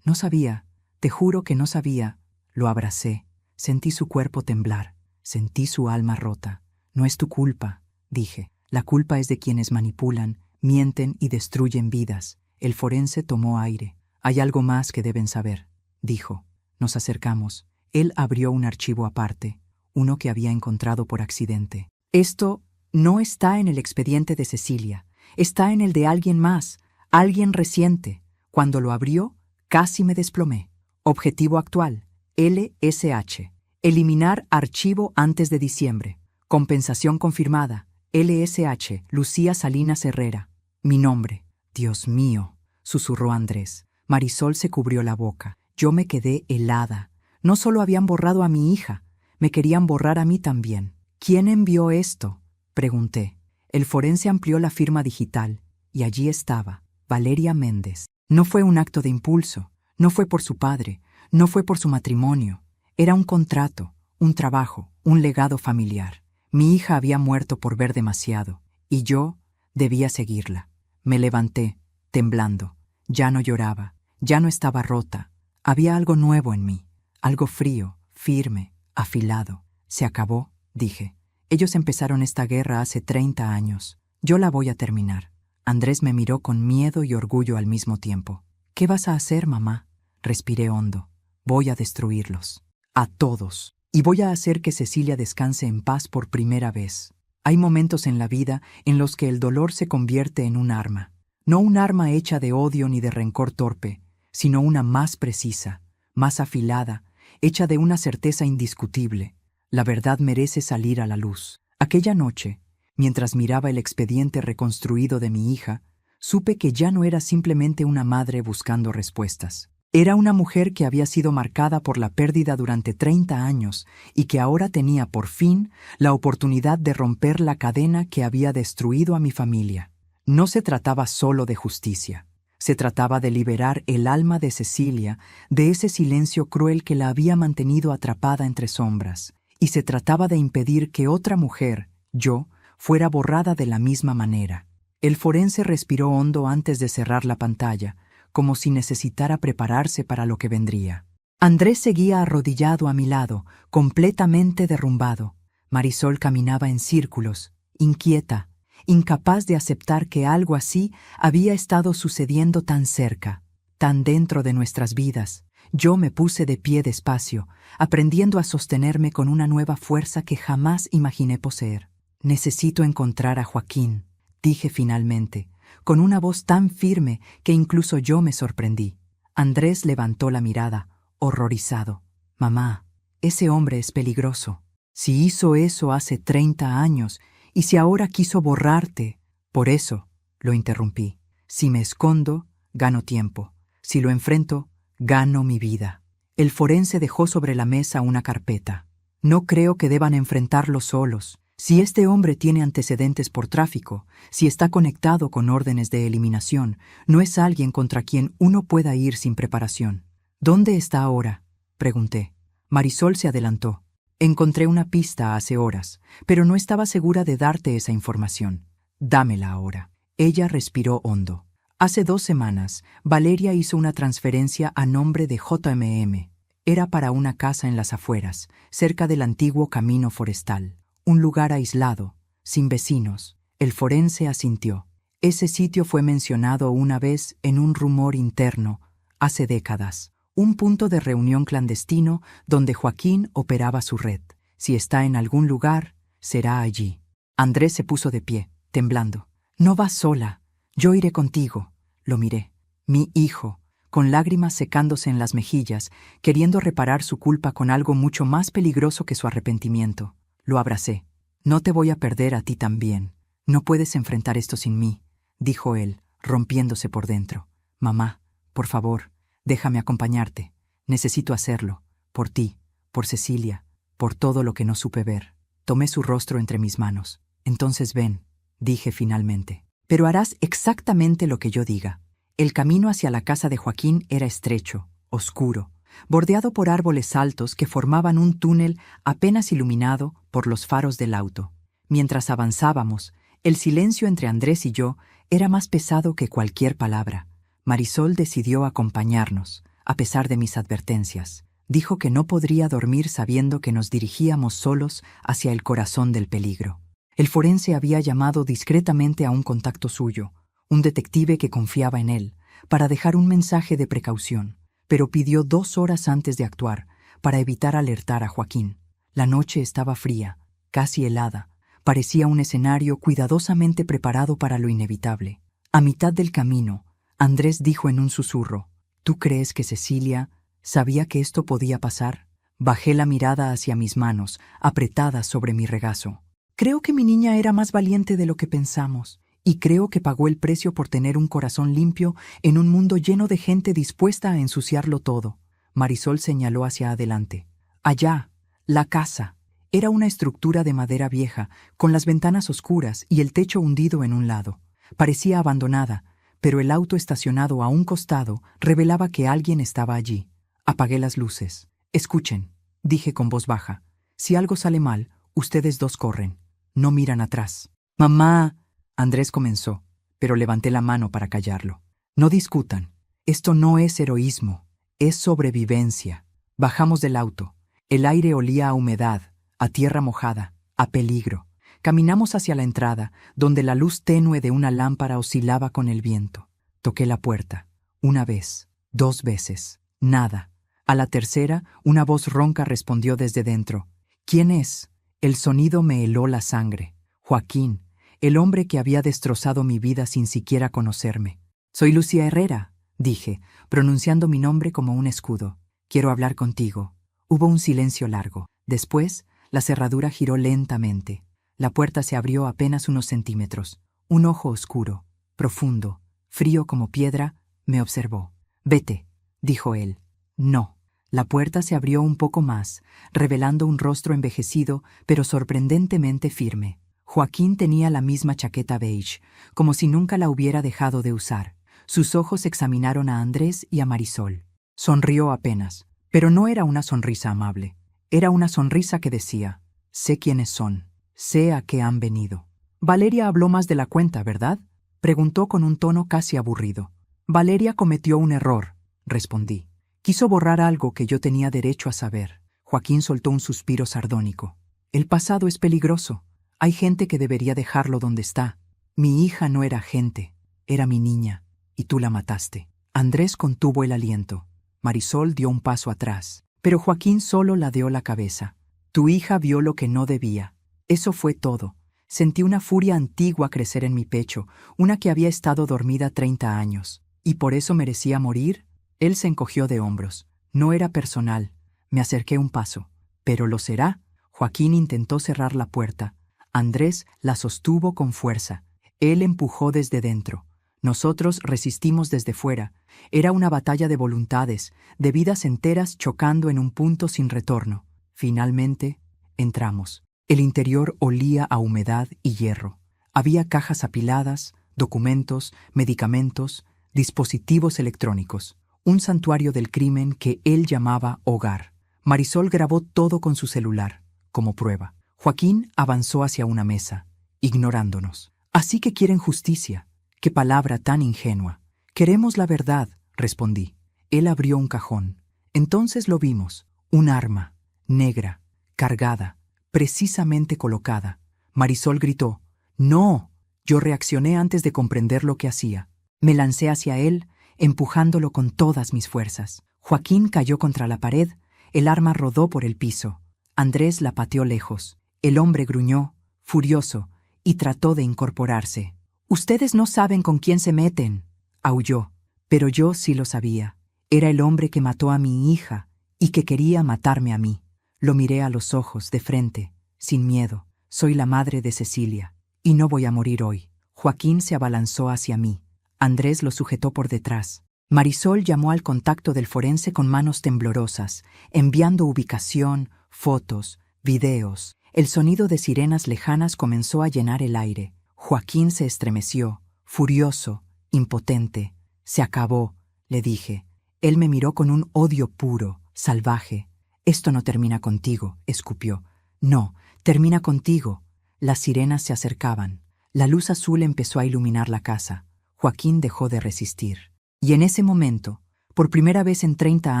no sabía, te juro que no sabía. Lo abracé, sentí su cuerpo temblar, sentí su alma rota. No es tu culpa, dije. La culpa es de quienes manipulan, mienten y destruyen vidas. El forense tomó aire. Hay algo más que deben saber, dijo. Nos acercamos. Él abrió un archivo aparte, uno que había encontrado por accidente. Esto no está en el expediente de Cecilia, está en el de alguien más, alguien reciente. Cuando lo abrió, casi me desplomé. Objetivo actual: LSH. Eliminar archivo antes de diciembre. Compensación confirmada. LSH, Lucía Salinas Herrera. Mi nombre. Dios mío, susurró Andrés. Marisol se cubrió la boca. Yo me quedé helada. No solo habían borrado a mi hija, me querían borrar a mí también. ¿Quién envió esto?, pregunté. El forense amplió la firma digital, y allí estaba, Valeria Méndez. No fue un acto de impulso, no fue por su padre, no fue por su matrimonio. Era un contrato, un trabajo, un legado familiar. Mi hija había muerto por ver demasiado, y yo debía seguirla. Me levanté, temblando. Ya no lloraba, ya no estaba rota. Había algo nuevo en mí. Algo frío, firme, afilado. Se acabó, dije. Ellos empezaron esta guerra hace 30 años. Yo la voy a terminar. Andrés me miró con miedo y orgullo al mismo tiempo. ¿Qué vas a hacer, mamá? Respiré hondo. Voy a destruirlos. A todos. Y voy a hacer que Cecilia descanse en paz por primera vez. Hay momentos en la vida en los que el dolor se convierte en un arma. No un arma hecha de odio ni de rencor torpe, sino una más precisa, más afilada, hecha de una certeza indiscutible. La verdad merece salir a la luz. Aquella noche, mientras miraba el expediente reconstruido de mi hija, supe que ya no era simplemente una madre buscando respuestas. Era una mujer que había sido marcada por la pérdida durante 30 años y que ahora tenía por fin la oportunidad de romper la cadena que había destruido a mi familia. No se trataba solo de justicia. Se trataba de liberar el alma de Cecilia de ese silencio cruel que la había mantenido atrapada entre sombras, y se trataba de impedir que otra mujer, yo, fuera borrada de la misma manera. El forense respiró hondo antes de cerrar la pantalla, como si necesitara prepararse para lo que vendría. Andrés seguía arrodillado a mi lado, completamente derrumbado. Marisol caminaba en círculos, inquieta, incapaz de aceptar que algo así había estado sucediendo tan cerca, tan dentro de nuestras vidas. Yo me puse de pie despacio, aprendiendo a sostenerme con una nueva fuerza que jamás imaginé poseer. «Necesito encontrar a Joaquín», dije finalmente, con una voz tan firme que incluso yo me sorprendí. Andrés levantó la mirada, horrorizado. «Mamá, ese hombre es peligroso. Si hizo eso hace 30 años, y si ahora quiso borrarte...» «Por eso», lo interrumpí, «si me escondo, gano tiempo. Si lo enfrento, gano mi vida». El forense dejó sobre la mesa una carpeta. «No creo que deban enfrentarlo solos. Si este hombre tiene antecedentes por tráfico, si está conectado con órdenes de eliminación, no es alguien contra quien uno pueda ir sin preparación». «¿Dónde está ahora?», pregunté. Marisol se adelantó. «Encontré una pista hace horas, pero no estaba segura de darte esa información. Dámela ahora». Ella respiró hondo. «Hace 2 semanas, Valeria hizo una transferencia a nombre de JMM. Era para una casa en las afueras, cerca del antiguo camino forestal. Un lugar aislado, sin vecinos». El forense asintió. «Ese sitio fue mencionado una vez en un rumor interno, hace décadas. Un punto de reunión clandestino donde Joaquín operaba su red. Si está en algún lugar, será allí». Andrés se puso de pie, temblando. «No vas sola. Yo iré contigo». Lo miré. Mi hijo, con lágrimas secándose en las mejillas, queriendo reparar su culpa con algo mucho más peligroso que su arrepentimiento. Lo abracé. «No te voy a perder a ti también. No puedes enfrentar esto sin mí», dijo él, rompiéndose por dentro. «Mamá, por favor, déjame acompañarte. Necesito hacerlo. Por ti, por Cecilia, por todo lo que no supe ver». Tomé su rostro entre mis manos. «Entonces ven», dije finalmente. «Pero harás exactamente lo que yo diga». El camino hacia la casa de Joaquín era estrecho, oscuro, bordeado por árboles altos que formaban un túnel apenas iluminado por los faros del auto. Mientras avanzábamos, el silencio entre Andrés y yo era más pesado que cualquier palabra. Marisol decidió acompañarnos, a pesar de mis advertencias. Dijo que no podría dormir sabiendo que nos dirigíamos solos hacia el corazón del peligro. El forense había llamado discretamente a un contacto suyo, un detective que confiaba en él, para dejar un mensaje de precaución, pero pidió 2 horas antes de actuar, para evitar alertar a Joaquín. La noche estaba fría, casi helada. Parecía un escenario cuidadosamente preparado para lo inevitable. A mitad del camino, Andrés dijo en un susurro: «¿Tú crees que Cecilia sabía que esto podía pasar?». Bajé la mirada hacia mis manos, apretadas sobre mi regazo. «Creo que mi niña era más valiente de lo que pensamos. Y creo que pagó el precio por tener un corazón limpio en un mundo lleno de gente dispuesta a ensuciarlo todo». Marisol señaló hacia adelante. «Allá, la casa». Era una estructura de madera vieja, con las ventanas oscuras y el techo hundido en un lado. Parecía abandonada, pero el auto estacionado a un costado revelaba que alguien estaba allí. Apagué las luces. «Escuchen», dije con voz baja. «Si algo sale mal, ustedes 2 corren. No miran atrás». «Mamá», Andrés comenzó, pero levanté la mano para callarlo. «No discutan. Esto no es heroísmo, es sobrevivencia». Bajamos del auto. El aire olía a humedad, a tierra mojada, a peligro. Caminamos hacia la entrada, donde la luz tenue de una lámpara oscilaba con el viento. Toqué la puerta. 1 vez, 2 veces. Nada. A la tercera, una voz ronca respondió desde dentro. «¿Quién es?». El sonido me heló la sangre. Joaquín, el hombre que había destrozado mi vida sin siquiera conocerme. «Soy Lucía Herrera», dije, pronunciando mi nombre como un escudo. «Quiero hablar contigo». Hubo un silencio largo. Después, la cerradura giró lentamente. La puerta se abrió apenas unos centímetros. Un ojo oscuro, profundo, frío como piedra, me observó. «Vete», dijo él. No. La puerta se abrió un poco más, revelando un rostro envejecido, pero sorprendentemente firme. Joaquín tenía la misma chaqueta beige, como si nunca la hubiera dejado de usar. Sus ojos examinaron a Andrés y a Marisol. Sonrió apenas, pero no era una sonrisa amable. Era una sonrisa que decía: sé quiénes son, sé a qué han venido. Valeria habló más de la cuenta, ¿verdad?, preguntó con un tono casi aburrido. Valeria cometió un error, respondí. Quiso borrar algo que yo tenía derecho a saber. Joaquín soltó un suspiro sardónico. El pasado es peligroso. Hay gente que debería dejarlo donde está. Mi hija no era gente, era mi niña, y tú la mataste. Andrés contuvo el aliento. Marisol dio un paso atrás, pero Joaquín solo ladeó la cabeza. Tu hija vio lo que no debía. Eso fue todo. Sentí una furia antigua crecer en mi pecho, una que había estado dormida 30 años. ¿Y por eso merecía morir? Él se encogió de hombros. No era personal. Me acerqué un paso. ¿Pero lo será? Joaquín intentó cerrar la puerta. Andrés la sostuvo con fuerza. Él empujó desde dentro. Nosotros resistimos desde fuera. Era una batalla de voluntades, de vidas enteras chocando en un punto sin retorno. Finalmente, entramos. El interior olía a humedad y hierro. Había cajas apiladas, documentos, medicamentos, dispositivos electrónicos. Un santuario del crimen que él llamaba hogar. Marisol grabó todo con su celular, como prueba. Joaquín avanzó hacia una mesa, ignorándonos. Así que quieren justicia. ¡Qué palabra tan ingenua! Queremos la verdad, respondí. Él abrió un cajón. Entonces lo vimos. Un arma, negra, cargada, precisamente colocada. Marisol gritó: ¡No! Yo reaccioné antes de comprender lo que hacía. Me lancé hacia él, empujándolo con todas mis fuerzas. Joaquín cayó contra la pared, el arma rodó por el piso. Andrés la pateó lejos. El hombre gruñó, furioso, y trató de incorporarse. «Ustedes no saben con quién se meten», aulló. Pero yo sí lo sabía. Era el hombre que mató a mi hija y que quería matarme a mí. Lo miré a los ojos, de frente, sin miedo. Soy la madre de Cecilia, y no voy a morir hoy. Joaquín se abalanzó hacia mí. Andrés lo sujetó por detrás. Marisol llamó al contacto del forense con manos temblorosas, enviando ubicación, fotos, videos. El sonido de sirenas lejanas comenzó a llenar el aire. Joaquín se estremeció, furioso, impotente. «Se acabó», le dije. Él me miró con un odio puro, salvaje. «Esto no termina contigo», escupió. «No, termina contigo». Las sirenas se acercaban. La luz azul empezó a iluminar la casa. Joaquín dejó de resistir. Y en ese momento, por primera vez en 30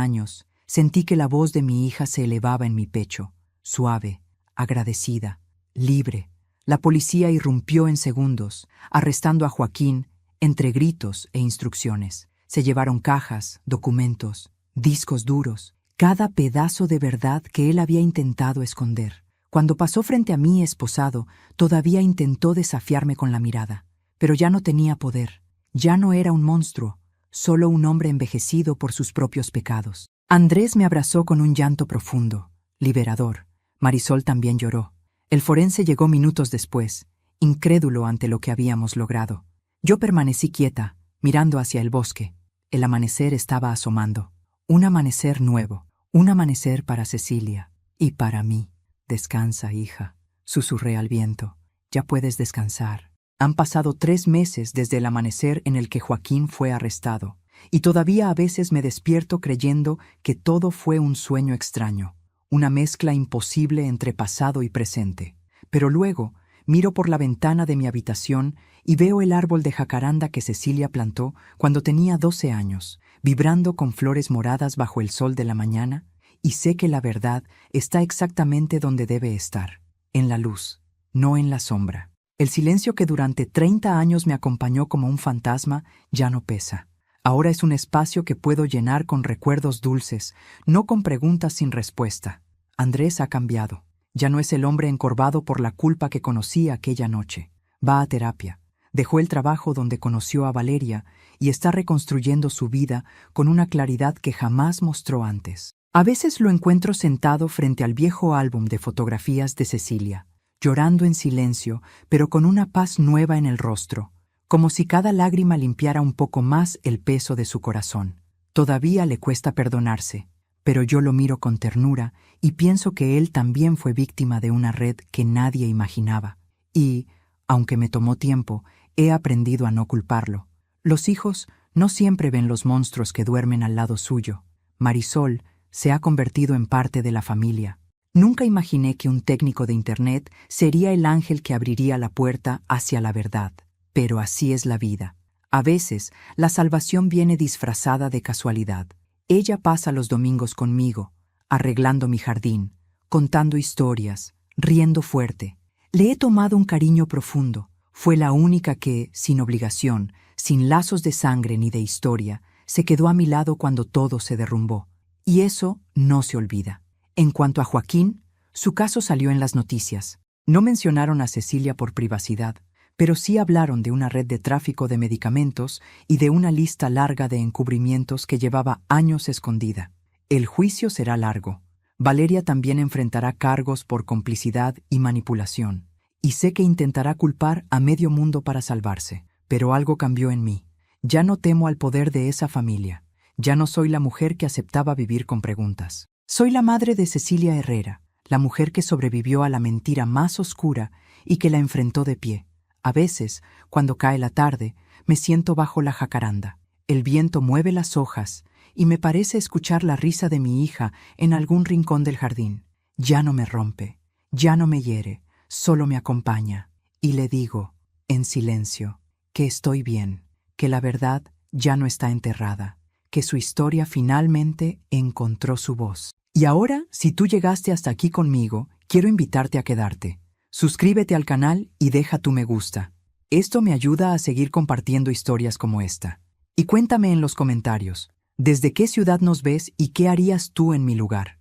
años, sentí que la voz de mi hija se elevaba en mi pecho, suave, agradecida, libre. La policía irrumpió en segundos, arrestando a Joaquín entre gritos e instrucciones. Se llevaron cajas, documentos, discos duros, cada pedazo de verdad que él había intentado esconder. Cuando pasó frente a mí esposado, todavía intentó desafiarme con la mirada, pero ya no tenía poder. Ya no era un monstruo, solo un hombre envejecido por sus propios pecados. Andrés me abrazó con un llanto profundo, liberador. Marisol también lloró. El forense llegó minutos después, incrédulo ante lo que habíamos logrado. Yo permanecí quieta, mirando hacia el bosque. El amanecer estaba asomando. Un amanecer nuevo, un amanecer para Cecilia y para mí. «Descansa, hija», susurré al viento. «Ya puedes descansar». Han pasado 3 meses desde el amanecer en el que Joaquín fue arrestado, y todavía a veces me despierto creyendo que todo fue un sueño extraño, una mezcla imposible entre pasado y presente. Pero luego miro por la ventana de mi habitación y veo el árbol de jacaranda que Cecilia plantó cuando tenía 12 años, vibrando con flores moradas bajo el sol de la mañana, y sé que la verdad está exactamente donde debe estar, en la luz, no en la sombra. El silencio que durante 30 años me acompañó como un fantasma ya no pesa. Ahora es un espacio que puedo llenar con recuerdos dulces, no con preguntas sin respuesta. Andrés ha cambiado. Ya no es el hombre encorvado por la culpa que conocí aquella noche. Va a terapia. Dejó el trabajo donde conoció a Valeria y está reconstruyendo su vida con una claridad que jamás mostró antes. A veces lo encuentro sentado frente al viejo álbum de fotografías de Cecilia, llorando en silencio, pero con una paz nueva en el rostro, como si cada lágrima limpiara un poco más el peso de su corazón. Todavía le cuesta perdonarse, pero yo lo miro con ternura y pienso que él también fue víctima de una red que nadie imaginaba. Y, aunque me tomó tiempo, he aprendido a no culparlo. Los hijos no siempre ven los monstruos que duermen al lado suyo. Marisol se ha convertido en parte de la familia. Nunca imaginé que un técnico de Internet sería el ángel que abriría la puerta hacia la verdad. Pero así es la vida. A veces, la salvación viene disfrazada de casualidad. Ella pasa los domingos conmigo, arreglando mi jardín, contando historias, riendo fuerte. Le he tomado un cariño profundo. Fue la única que, sin obligación, sin lazos de sangre ni de historia, se quedó a mi lado cuando todo se derrumbó. Y eso no se olvida. En cuanto a Joaquín, su caso salió en las noticias. No mencionaron a Cecilia por privacidad, pero sí hablaron de una red de tráfico de medicamentos y de una lista larga de encubrimientos que llevaba años escondida. El juicio será largo. Valeria también enfrentará cargos por complicidad y manipulación. Y sé que intentará culpar a medio mundo para salvarse. Pero algo cambió en mí. Ya no temo al poder de esa familia. Ya no soy la mujer que aceptaba vivir con preguntas. Soy la madre de Cecilia Herrera, la mujer que sobrevivió a la mentira más oscura y que la enfrentó de pie. A veces, cuando cae la tarde, me siento bajo la jacaranda. El viento mueve las hojas y me parece escuchar la risa de mi hija en algún rincón del jardín. Ya no me rompe, ya no me hiere, solo me acompaña. Y le digo, en silencio, que estoy bien, que la verdad ya no está enterrada, que su historia finalmente encontró su voz. Y ahora, si tú llegaste hasta aquí conmigo, quiero invitarte a quedarte. Suscríbete al canal y deja tu me gusta. Esto me ayuda a seguir compartiendo historias como esta. Y cuéntame en los comentarios, ¿desde qué ciudad nos ves y qué harías tú en mi lugar?